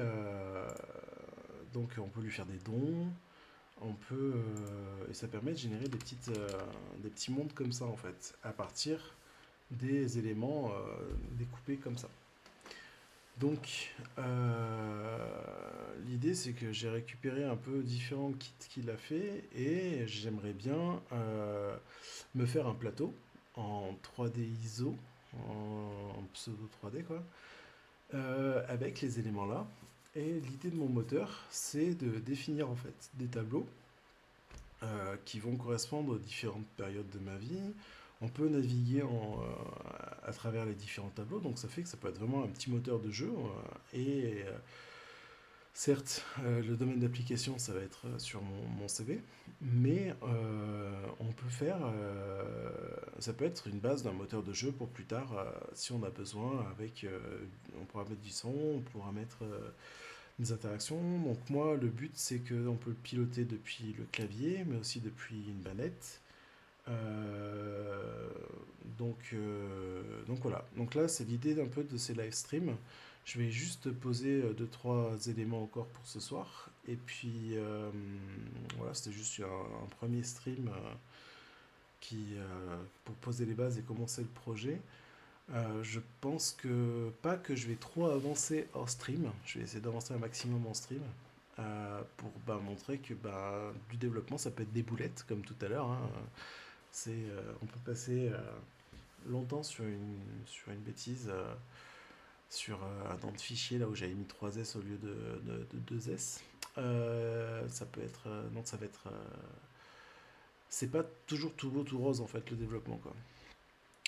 donc on peut lui faire des dons, et ça permet de générer des petits mondes comme ça en fait, à partir des éléments découpés comme ça. Donc l'idée c'est que j'ai récupéré un peu différents kits qu'il a fait et j'aimerais bien me faire un plateau en 3D ISO, en pseudo 3D quoi, avec les éléments là. Et l'idée de mon moteur, c'est de définir en fait des tableaux qui vont correspondre aux différentes périodes de ma vie. On peut naviguer à travers les différents tableaux, donc ça fait que ça peut être vraiment un petit moteur de jeu. Certes, le domaine d'application, ça va être sur mon CV, mais on peut faire, ça peut être une base d'un moteur de jeu pour plus tard, si on a besoin, on pourra mettre du son, on pourra mettre des interactions. Donc moi, le but, c'est qu'on peut le piloter depuis le clavier, mais aussi depuis une manette. Euh, donc voilà. Donc là, c'est l'idée d'un peu de ces live streams. Je vais juste poser deux, trois éléments encore pour ce soir. Et puis voilà, c'était juste un premier stream pour poser les bases et commencer le projet. Je pense pas que je vais trop avancer hors stream. Je vais essayer d'avancer un maximum en stream pour montrer que du développement, ça peut être des boulettes, comme tout à l'heure, hein. On peut passer longtemps sur une bêtise. sur un nom de fichier là où j'avais mis 3S au lieu de 2S. Ça peut être. Donc ça va être. C'est pas toujours tout beau, tout rose en fait le développement quoi.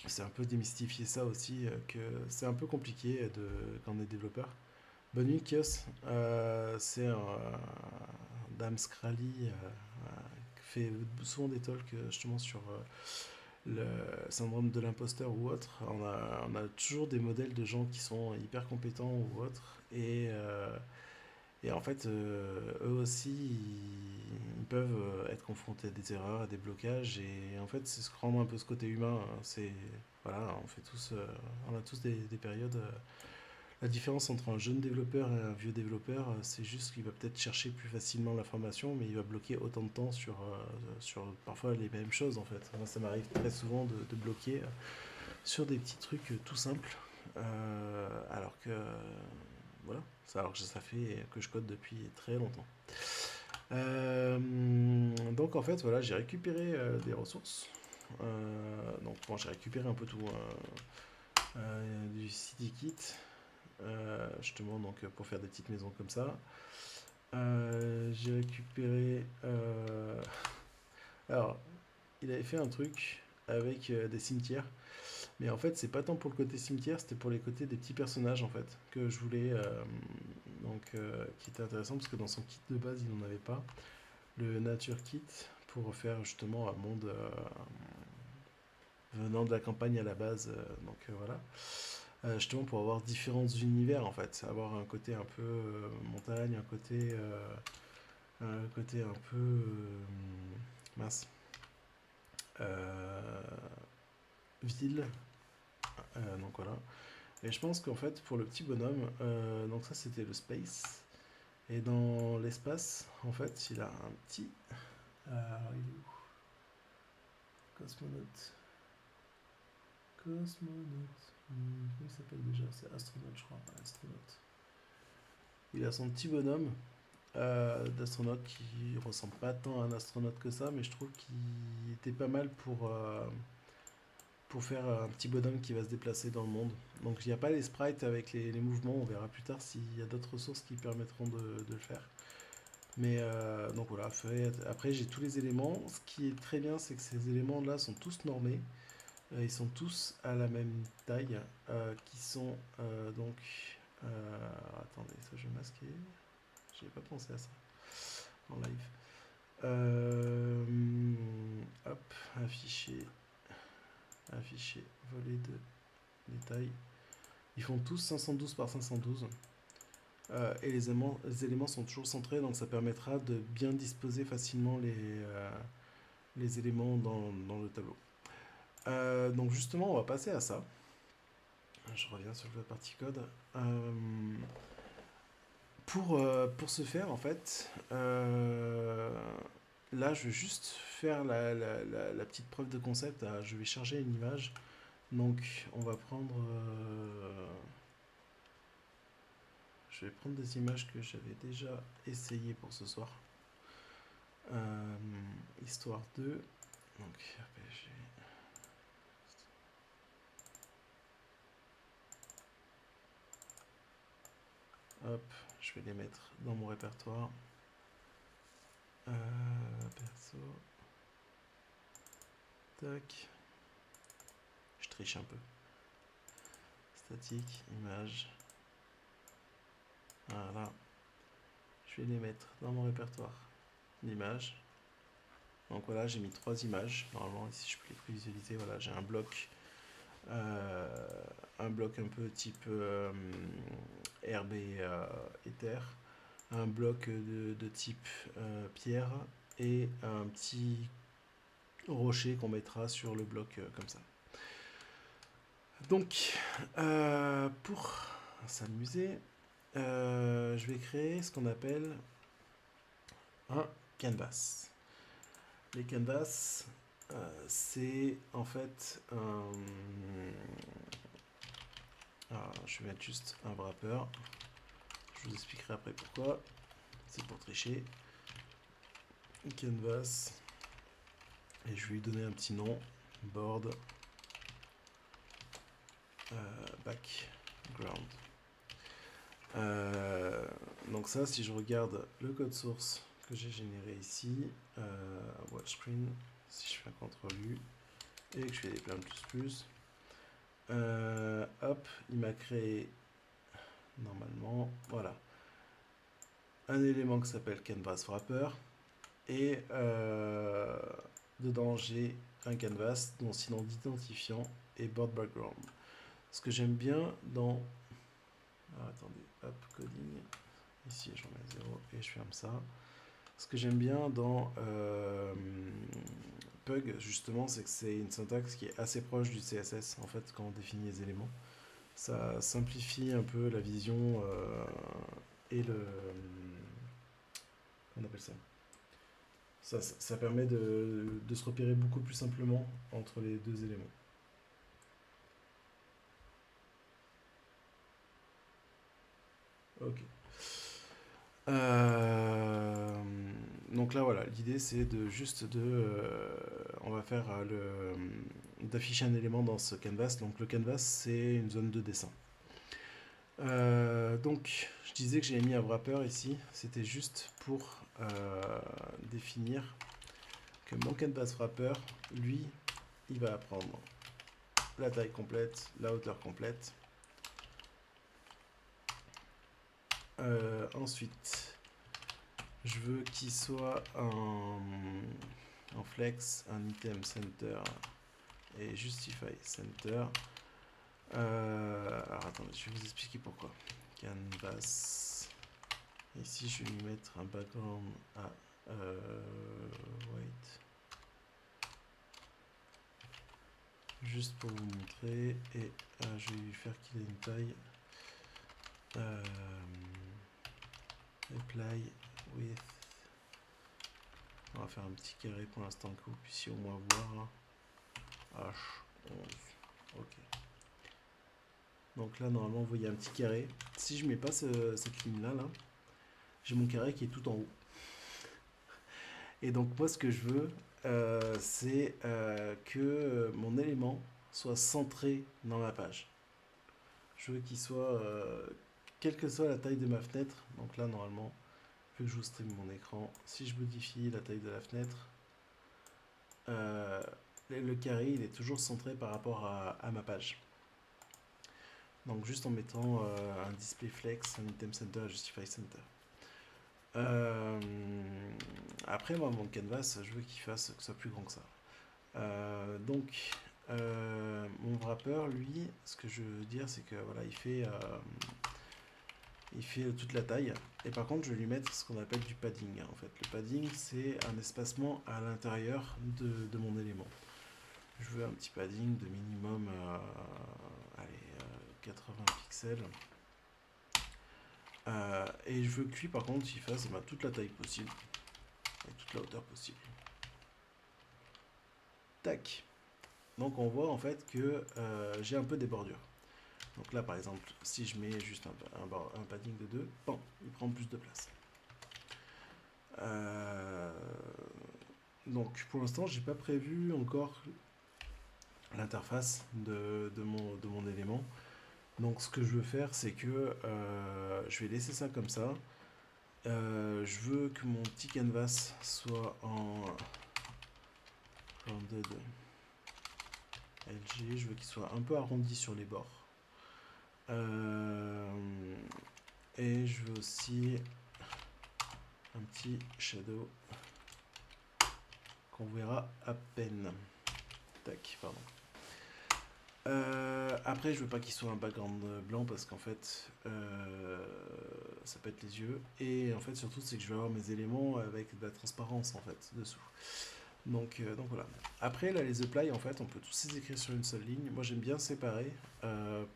C'est un peu démystifier ça aussi, que c'est un peu compliqué quand on est développeur. Bonne nuit Kios. C'est un Dame Scrally qui fait souvent des talks justement sur le syndrome de l'imposteur ou autre. On a toujours des modèles de gens qui sont hyper compétents ou autres. Et en fait, eux aussi, ils peuvent être confrontés à des erreurs, à des blocages. Et en fait, c'est se rendre un peu ce côté humain. Hein. C'est, voilà, on a tous des périodes. La différence entre un jeune développeur et un vieux développeur, c'est juste qu'il va peut-être chercher plus facilement l'information, mais il va bloquer autant de temps sur parfois les mêmes choses en fait. Moi, ça m'arrive très souvent de bloquer sur des petits trucs tout simples, alors que voilà, alors que ça fait que je code depuis très longtemps. Donc en fait, voilà, j'ai récupéré des ressources. Donc bon, j'ai récupéré un peu tout, du CityKit, justement donc pour faire des petites maisons comme ça. J'ai récupéré. Alors, il avait fait un truc avec des cimetières, mais en fait, c'est pas tant pour le côté cimetière, c'était pour les côtés des petits personnages en fait que je voulais, qui était intéressant parce que dans son kit de base, il n'en avait pas. Le Nature Kit pour faire justement un monde venant de la campagne à la base, voilà. Justement pour avoir différents univers en fait, avoir un côté un peu montagne, un côté un peu mince, euh, ville, donc voilà. Et je pense qu'en fait pour le petit bonhomme, donc ça c'était le space, et dans l'espace en fait il a un petit, il est où, cosmonaute, comment il s'appelle déjà, c'est astronaute je crois, astronaute. Il a son petit bonhomme d'astronaute qui ressemble pas tant à un astronaute que ça, mais je trouve qu'il était pas mal pour faire un petit bonhomme qui va se déplacer dans le monde. Donc il n'y a pas les sprites avec les mouvements, on verra plus tard s'il y a d'autres ressources qui permettront de le faire. Mais donc voilà, après j'ai tous les éléments. Ce qui est très bien, c'est que ces éléments-là sont tous normés. Ils sont tous à la même taille, qui sont donc... attendez, ça je vais masquer. J'avais pas pensé à ça en live. Hop, afficher, volet de détail. Ils font tous 512 par 512. Et les éléments sont toujours centrés, donc ça permettra de bien disposer facilement les éléments dans le tableau. Donc justement, on va passer à ça. Je reviens sur la partie code. Pour ce faire, en fait, là, je vais juste faire la petite preuve de concept. Je vais charger une image. Donc, on va prendre... je vais prendre des images que j'avais déjà essayées pour ce soir. Histoire 2. Donc, RPG. Hop, je vais les mettre dans mon répertoire. Perso. Tac. Je triche un peu. Statique, image. Voilà. Je vais les mettre dans mon répertoire d'images. Donc voilà, j'ai mis 3 images. Normalement, ici, je peux les visualiser. Voilà, j'ai un bloc un peu type herbe et terre, un bloc de type pierre et un petit rocher qu'on mettra sur le bloc comme ça. Donc, pour s'amuser, je vais créer ce qu'on appelle un canvas. Les canvas, c'est en fait alors, je vais mettre juste un wrapper. Je vous expliquerai après pourquoi. C'est pour tricher. Canvas. Et je vais lui donner un petit nom. Board. Background. Euh, donc ça, si je regarde le code source que j'ai généré ici, watch screen, si je fais un CTRL-U et que je fais des plein plus, hop, il m'a créé normalement, voilà, un élément qui s'appelle canvas wrapper et dedans j'ai un canvas dont sinon d'identifiant et board background. Ce que j'aime bien dans, attendez, hop, coding, ici j'en mets 0 et je ferme ça. Ce que j'aime bien dans Pug, justement, c'est que c'est une syntaxe qui est assez proche du CSS, en fait, quand on définit les éléments. Ça simplifie un peu la vision et le... Comment on appelle ça? Ça permet de se repérer beaucoup plus simplement entre les deux éléments. Ok. Donc là voilà, l'idée c'est de juste on va faire d'afficher un élément dans ce canvas. Donc le canvas c'est une zone de dessin. Donc je disais que j'ai mis un wrapper ici, c'était juste pour définir que mon canvas wrapper, lui, il va prendre la taille complète, la hauteur complète. Ensuite, je veux qu'il soit en flex, un item center et justify center. Alors attendez, je vais vous expliquer pourquoi. Canvas. Ici, je vais lui mettre un background à white. Juste pour vous montrer. Et je vais lui faire qu'il ait une taille. Apply with. On va faire un petit carré pour l'instant que vous puissiez au moins voir. H11. Ok. Donc là, normalement, vous voyez un petit carré. Si je mets pas cette ligne-là, là, j'ai mon carré qui est tout en haut. Et donc, moi, ce que je veux, c'est que mon élément soit centré dans ma page. Je veux qu'il soit, quelle que soit la taille de ma fenêtre. Donc là, normalement, vu que je vous stream mon écran, si je modifie la taille de la fenêtre, le carré, il est toujours centré par rapport à ma page. Donc juste en mettant un display flex, un item center, un justify center. Après, moi, mon canvas, je veux qu'il fasse que ce soit plus grand que ça. Donc, mon wrapper, lui, ce que je veux dire, c'est que voilà, il fait toute la taille. Et par contre, je vais lui mettre ce qu'on appelle du padding. En fait, le padding, c'est un espacement à l'intérieur de mon élément. Je veux un petit padding de minimum, allez, 80 pixels. Et je veux que lui, par contre, il fasse toute la taille possible et toute la hauteur possible. Tac. Donc on voit en fait que j'ai un peu des bordures. Donc là, par exemple, si je mets juste un padding de 2, bon, il prend plus de place. Donc pour l'instant, j'ai pas prévu encore l'interface de mon élément. Donc ce que je veux faire, c'est que je vais laisser ça comme ça. Je veux que mon petit canvas soit en rounded LG. Je veux qu'il soit un peu arrondi sur les bords. Et je veux aussi un petit shadow qu'on verra à peine. Tac, pardon. Après, je veux pas qu'il soit un background blanc parce qu'en fait, ça pète les yeux. Et en fait, surtout, c'est que je vais avoir mes éléments avec de la transparence en fait dessous. Donc voilà. Après, là, les apply, en fait, on peut tous les écrire sur une seule ligne. Moi, j'aime bien séparer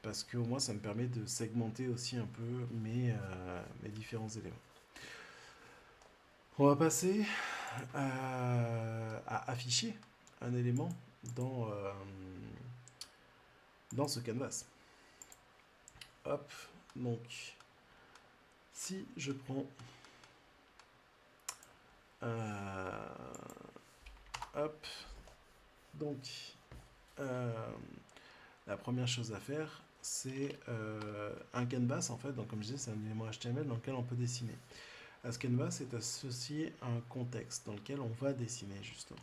parce qu'au moins, ça me permet de segmenter aussi un peu mes différents éléments. On va passer à afficher un élément dans ce canvas. Hop, donc si je prends hop, donc la première chose à faire, c'est un canvas en fait. Donc comme je disais, c'est un élément HTML dans lequel on peut dessiner. À ce canvas est associé un contexte dans lequel on va dessiner justement.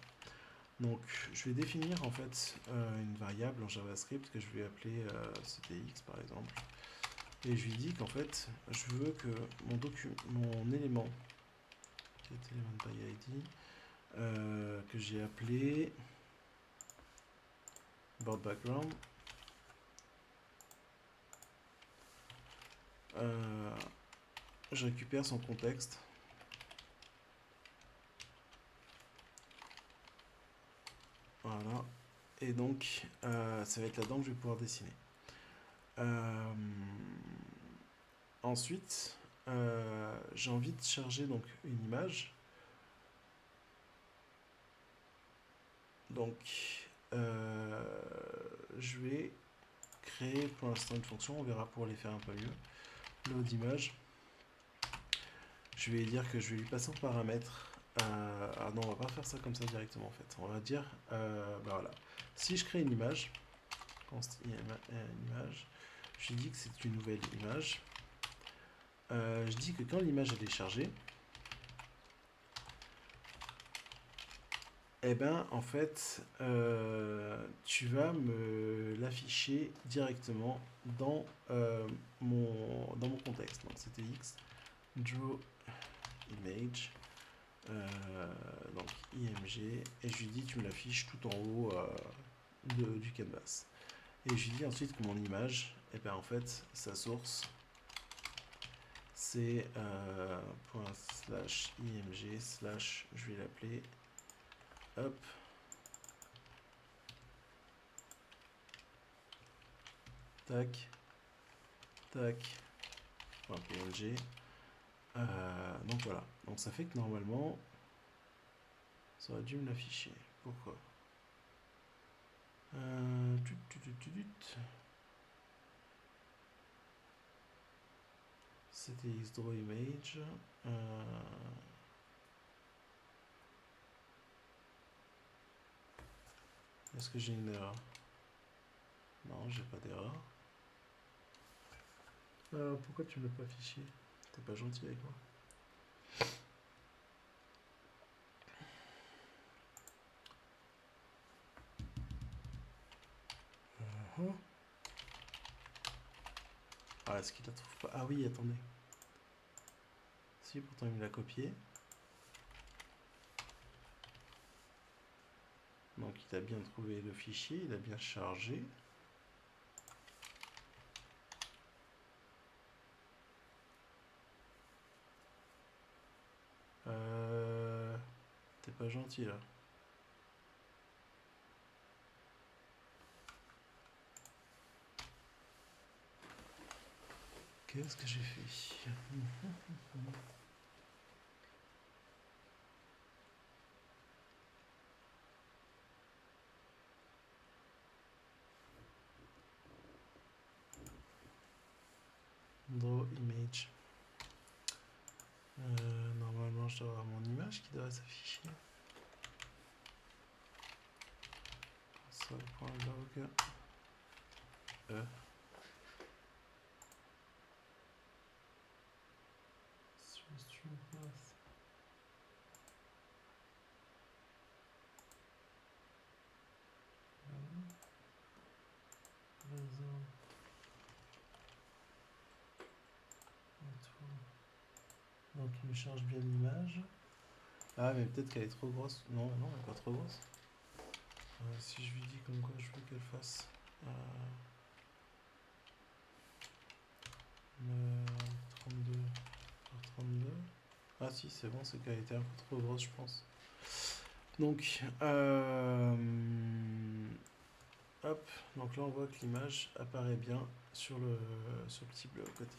Donc je vais définir en fait une variable en JavaScript que je vais appeler ctx par exemple. Et je lui dis qu'en fait je veux que mon élément getElementById que j'ai appelé board background je récupère son contexte. Voilà. Et donc, ça va être là-dedans que je vais pouvoir dessiner. Ensuite, j'ai envie de charger donc une image. Donc, je vais créer pour l'instant une fonction. On verra pour les faire un peu mieux. Load image. Je vais dire que je vais lui passer en paramètre. Ah non, on va pas faire ça comme ça directement en fait. On va dire, bah voilà. Si je crée une image, image, je dis que c'est une nouvelle image. Je dis que quand l'image est chargée, eh ben en fait, tu vas me l'afficher directement dans mon contexte. Donc c'était x draw image. Donc img, et je lui dis tu me l'affiches tout en haut du canvas. Et je lui dis ensuite que mon image, et bien en fait sa source c'est ./img/ je vais l'appeler hop tac tac .png. Donc voilà, donc ça fait que normalement ça aurait dû me l'afficher. Pourquoi c'était xDraw image. Est-ce que j'ai une erreur? Non, j'ai pas d'erreur. Pourquoi tu me l'as pas affiché? T'es pas gentil avec moi. Ah, est-ce qu'il la trouve pas? Ah oui, attendez. Si, pourtant il me l'a copié. Donc il a bien trouvé le fichier, il a bien chargé. T'es pas gentil là. Qu'est-ce que j'ai fait? Draw image. Normalement, je dois avoir mon image qui devrait s'afficher. Console.log. Donc il me charge bien l'image. Ah mais peut-être qu'elle est trop grosse. Non, non, elle est pas trop grosse. Si je lui dis comme quoi je veux qu'elle fasse 32 par 32. Ah si, c'est bon, c'est qu'elle était un peu trop grosse, je pense. Donc, hop, donc là on voit que l'image apparaît bien sur le petit bleu à côté.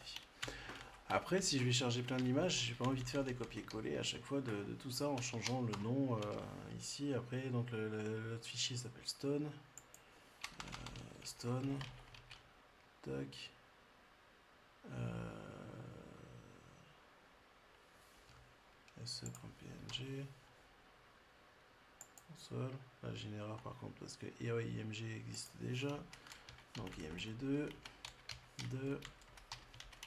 Après, si je vais charger plein d'images, j'ai pas envie de faire des copier-coller à chaque fois de tout ça en changeant le nom ici. Après, donc l'autre fichier s'appelle Stone. Stone. Tac. se.png. Console. Là, j'ai une erreur par contre parce que IMG existe déjà. Donc IMG2. 2.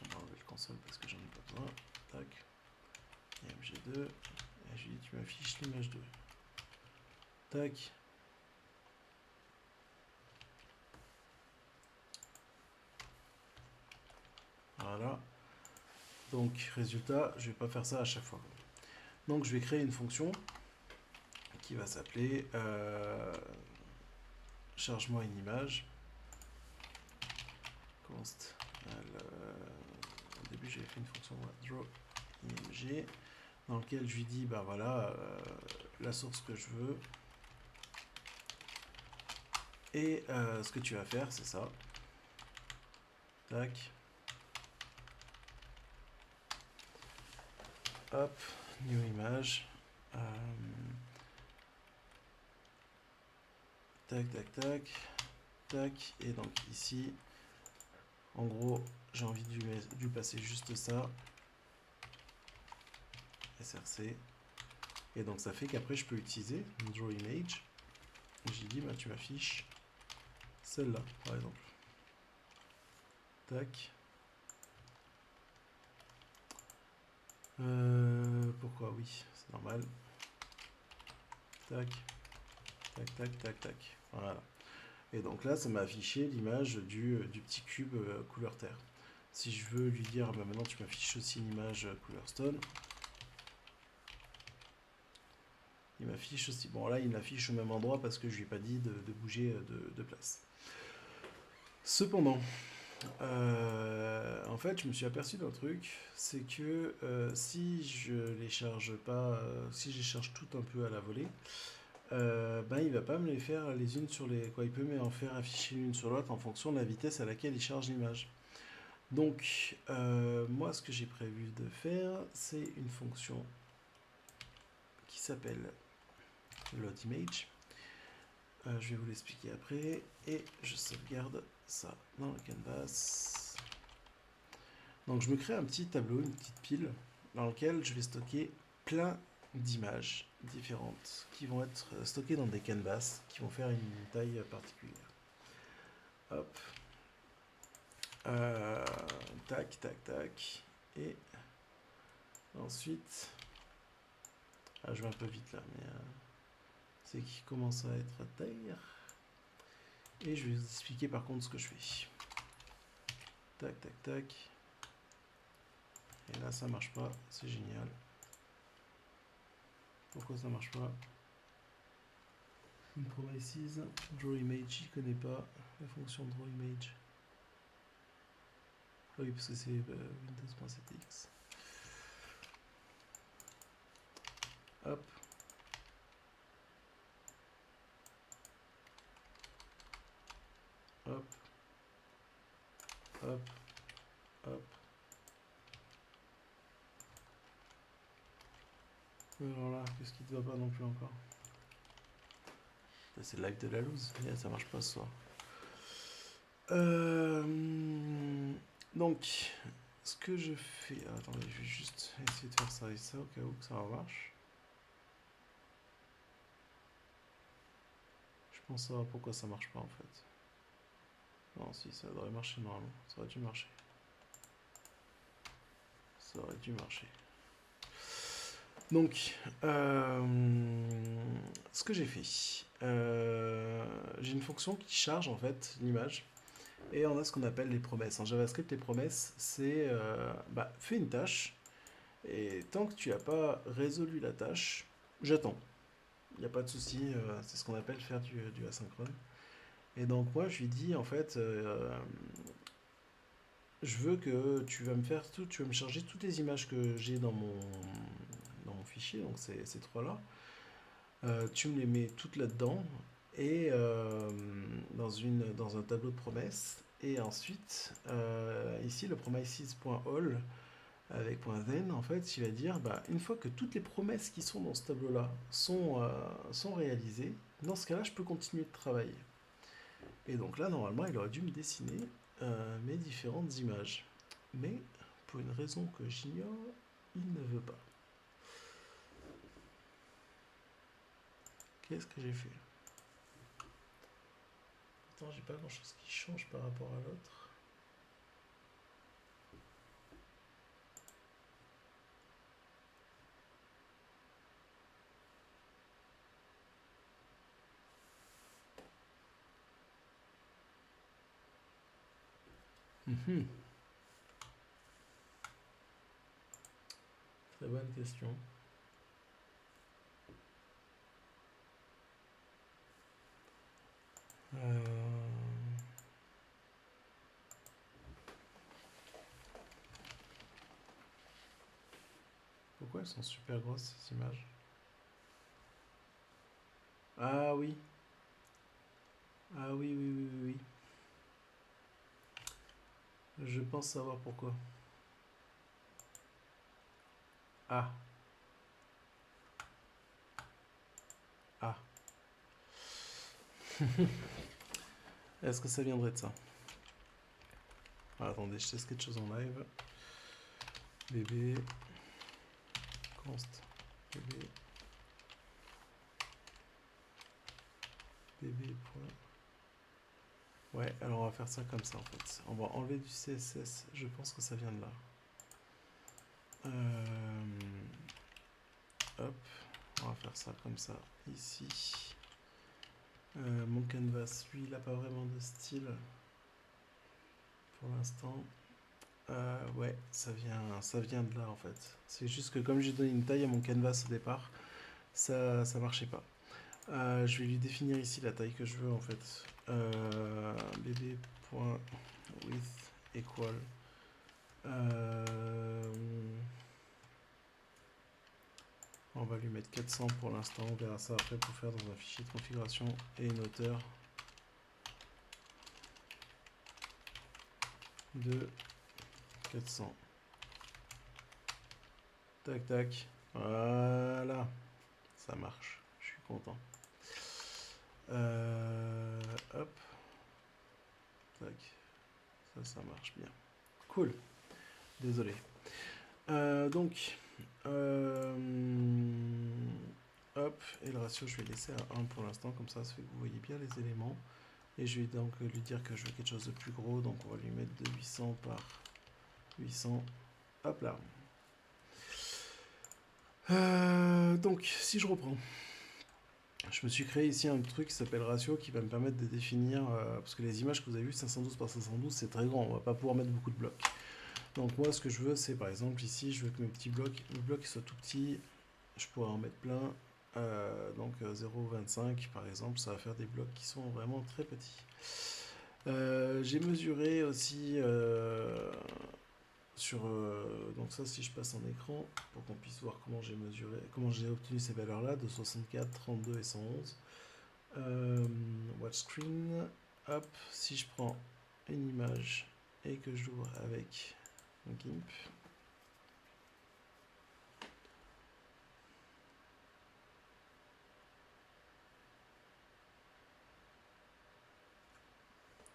On va enlever le console parce que j'en ai pas besoin. Tac. IMG2. Et je lui dis tu m'affiches l'image 2. Tac. Voilà. Donc résultat, je vais pas faire ça à chaque fois. Donc je vais créer une fonction qui va s'appeler charge-moi une image. Const. Au début j'avais fait une fonction draw img dans lequel je lui dis bah voilà la source que je veux et ce que tu vas faire c'est ça. Tac. Hop, new image. Tac, tac, tac. Tac. Et donc ici, en gros, j'ai envie de lui passer juste ça. SRC. Et donc ça fait qu'après je peux utiliser draw image. J'ai dit bah tu m'affiches celle-là par exemple. Tac. Pourquoi oui, c'est normal. Tac. Tac, tac, tac, tac. Voilà. Et donc là, ça m'a affiché l'image du petit cube couleur terre. Si je veux lui dire, bah maintenant tu m'affiches aussi une image couleur stone, il m'affiche aussi. Bon là, il m'affiche au même endroit parce que je lui ai pas dit de bouger de place. Cependant, en fait, je me suis aperçu d'un truc, c'est que si je les charge pas, si je les charge tout un peu à la volée, ben, il va pas me les faire les unes sur les... Quoi, il peut m'en faire afficher l'une sur l'autre en fonction de la vitesse à laquelle il charge l'image. Donc, moi, ce que j'ai prévu de faire, c'est une fonction qui s'appelle loadImage. Je vais vous l'expliquer après. Et je sauvegarde ça dans le canvas. Donc, je me crée un petit tableau, une petite pile, dans lequel je vais stocker plein d'images différentes qui vont être stockées dans des canvas qui vont faire une taille particulière. Hop. Tac, tac, tac. Et ensuite, je vais un peu vite là, mais c'est qui commence à être à taille. Et je vais vous expliquer par contre ce que je fais. Tac, tac, tac. Et là, ça marche pas. C'est génial. Pourquoi ça marche pas? Une promises, draw image, je connais pas la fonction draw image. Oui, parce que c'est Windows.ctx. Hop. Hop. Hop. Hop. Alors là, qu'est-ce qui ne va pas non plus encore? C'est le live de la loose. Yeah, ça marche pas ce soir. Donc, ce que je fais... attendez, je vais juste essayer de faire ça et ça au cas où que ça marche. Je pense savoir pourquoi ça marche pas en fait. Non, si, ça devrait marcher normalement. Ça aurait dû marcher. Ça aurait dû marcher. Donc, ce que j'ai fait, j'ai une fonction qui charge en fait l'image et on a ce qu'on appelle les promesses. En JavaScript, les promesses, c'est fais une tâche et tant que tu n'as pas résolu la tâche, j'attends. Il n'y a pas de souci, c'est ce qu'on appelle faire du asynchrone. Et donc moi, je lui dis en fait, je veux que tu vas me faire tout, tu vas me charger toutes les images que j'ai dans mon fichier, donc ces trois-là. Tu me les mets toutes là-dedans et dans un tableau de promesses. Et ensuite, ici, le promises.all avec .then, en fait, il va dire, une fois que toutes les promesses qui sont dans ce tableau-là sont réalisées, dans ce cas-là, je peux continuer de travailler. Et donc là, normalement, il aurait dû me dessiner mes différentes images. Mais, pour une raison que j'ignore, il ne veut pas. Qu'est-ce que j'ai fait? Attends, j'ai pas grand chose qui change par rapport à l'autre. Mhm. Très bonne question. Euh, Pourquoi elles sont super grosses ces images? Ah oui, ah oui, oui, oui, oui, oui. Je pense savoir pourquoi. Ah, ah. Est-ce que ça viendrait de ça? Ah, attendez, je teste quelque chose en live. Bébé, const, bébé, bébé. Ouais, alors on va faire ça comme ça en fait. On va enlever du CSS, je pense que ça vient de là. Hop, on va faire ça comme ça, ici. Mon canvas, lui, il n'a pas vraiment de style pour l'instant. Ouais, ça vient de là en fait. C'est juste que comme j'ai donné une taille à mon canvas au départ, ça marchait pas. Je vais lui définir ici la taille que je veux en fait. Bb.width equal. On va lui mettre 400 pour l'instant, on verra ça après pour faire dans un fichier de configuration et une hauteur de 400. Tac tac, voilà, ça marche, je suis content. Hop, tac, ça marche bien. Cool, désolé. Donc, hop, et le ratio je vais laisser à 1 pour l'instant, comme ça fait que vous voyez bien les éléments. Et je vais donc lui dire que je veux quelque chose de plus gros, donc on va lui mettre de 800 par 800. Hop là. Donc, si je reprends, je me suis créé ici un truc qui s'appelle ratio qui va me permettre de définir, parce que les images que vous avez vues, 512 par 512, c'est très grand, on va pas pouvoir mettre beaucoup de blocs. Donc moi, ce que je veux, c'est par exemple ici, je veux que mes blocs soient tout petits, je pourrais en mettre plein. Donc 0,25 par exemple, ça va faire des blocs qui sont vraiment très petits. J'ai mesuré aussi donc ça, si je passe en écran pour qu'on puisse voir comment j'ai mesuré, comment j'ai obtenu ces valeurs-là de 64, 32 et 111. Watch screen. Hop, si je prends une image et que j'ouvre avec un GIMP.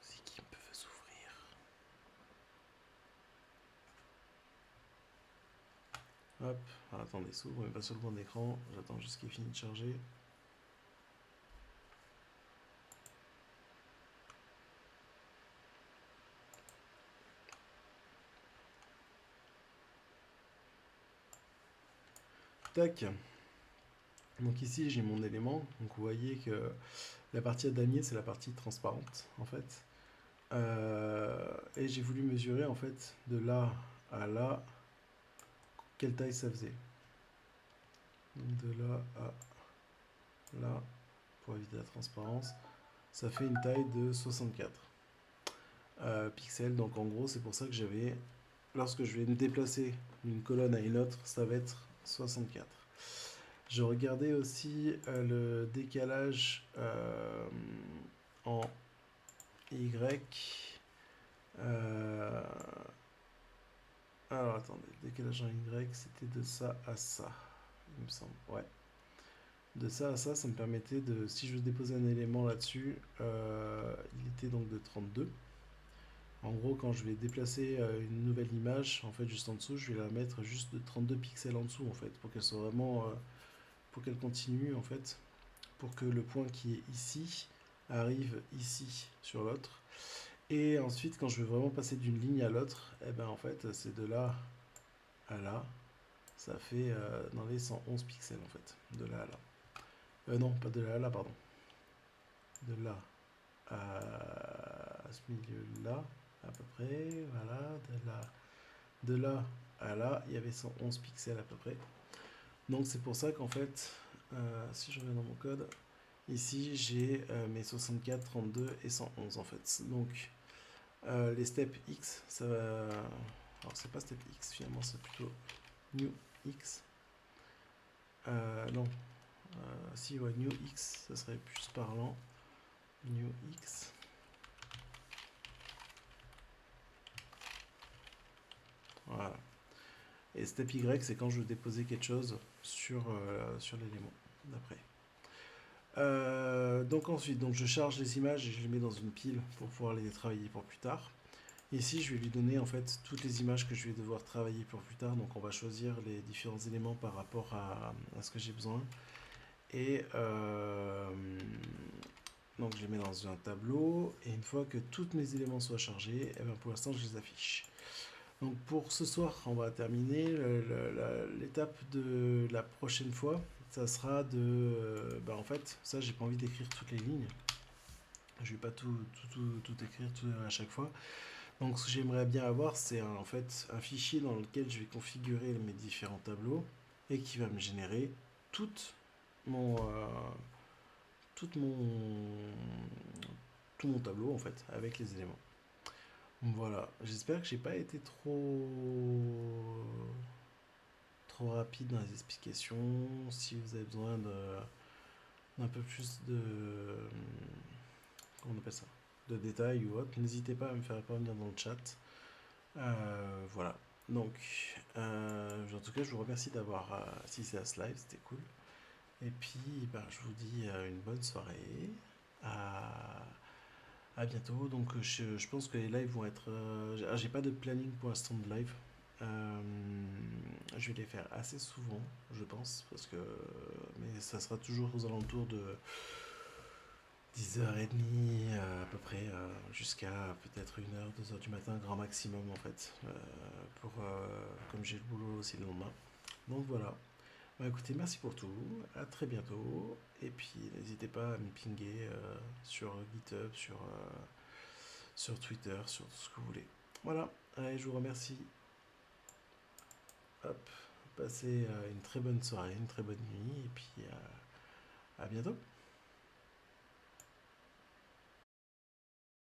Si GIMP veut s'ouvrir. Hop, attendez, s'ouvre mais pas sur le bon d'écran. J'attends juste qu'il finisse de charger. Tac. Donc ici j'ai mon élément. Donc vous voyez que la partie à damier c'est la partie transparente en fait. Et j'ai voulu mesurer en fait de là à là quelle taille ça faisait. De là à là, pour éviter la transparence, ça fait une taille de 64 pixels. Donc en gros c'est pour ça que j'avais, lorsque je vais me déplacer d'une colonne à une autre, ça va être 64. Je regardais aussi le décalage en Y. Alors attendez, le décalage en Y, c'était de ça à ça, il me semble. Ouais. De ça à ça, ça me permettait de, si je veux déposer un élément là-dessus, il était donc de 32. En gros, quand je vais déplacer une nouvelle image, en fait, juste en dessous, je vais la mettre juste de 32 pixels en dessous, en fait, pour qu'elle soit vraiment, pour qu'elle continue, en fait, pour que le point qui est ici arrive ici sur l'autre. Et ensuite, quand je veux vraiment passer d'une ligne à l'autre, eh ben en fait, c'est de là à là. Ça fait dans les 111 pixels en fait, de là à là. Non, pas de là à là, pardon. De là à ce milieu-là. à peu près, voilà, de là à là, il y avait 111 pixels à peu près. Donc c'est pour ça qu'en fait, si je reviens dans mon code, ici j'ai mes 64, 32 et 111 en fait. Donc les steps X, ça va... Alors c'est pas step X finalement, c'est plutôt new X. Non, si ouais, new X, ça serait plus parlant. New X. Voilà. Et step Y, c'est quand je veux déposer quelque chose sur l'élément d'après. Donc ensuite, donc je charge les images et je les mets dans une pile pour pouvoir les travailler pour plus tard. Ici, je vais lui donner en fait toutes les images que je vais devoir travailler pour plus tard. Donc on va choisir les différents éléments par rapport à ce que j'ai besoin. Et donc je les mets dans un tableau. Et une fois que tous mes éléments soient chargés, et bien pour l'instant je les affiche. Donc pour ce soir, on va terminer. L'étape de la prochaine fois, ça sera de... en fait, ça j'ai pas envie d'écrire toutes les lignes. Je vais pas tout écrire à chaque fois. Donc ce que j'aimerais bien avoir, c'est en fait un fichier dans lequel je vais configurer mes différents tableaux et qui va me générer toute mon, toute mon, tout mon tableau en fait avec les éléments. Voilà, j'espère que j'ai pas été trop rapide dans les explications. Si vous avez besoin d'un peu plus de comment on appelle ça, de détails ou autre, n'hésitez pas à me faire parvenir dans le chat. Voilà. Donc, en tout cas, je vous remercie d'avoir assisté à ce live, c'était cool. Et puis, je vous dis une bonne soirée. À, à bientôt. Donc, je pense que les lives vont être. J'ai pas de planning pour l'instant de live. Euh, je vais les faire assez souvent, je pense, parce que. Mais ça sera toujours aux alentours de 10h30 à peu près, jusqu'à peut-être 1h, 2h du matin, grand maximum en fait, comme j'ai le boulot aussi le lendemain. Donc voilà. Écoutez, merci pour tout, à très bientôt, et puis n'hésitez pas à me pinguer sur GitHub, sur Twitter, sur tout ce que vous voulez. Voilà, allez, je vous remercie. Hop, passez une très bonne soirée, une très bonne nuit, et puis à bientôt.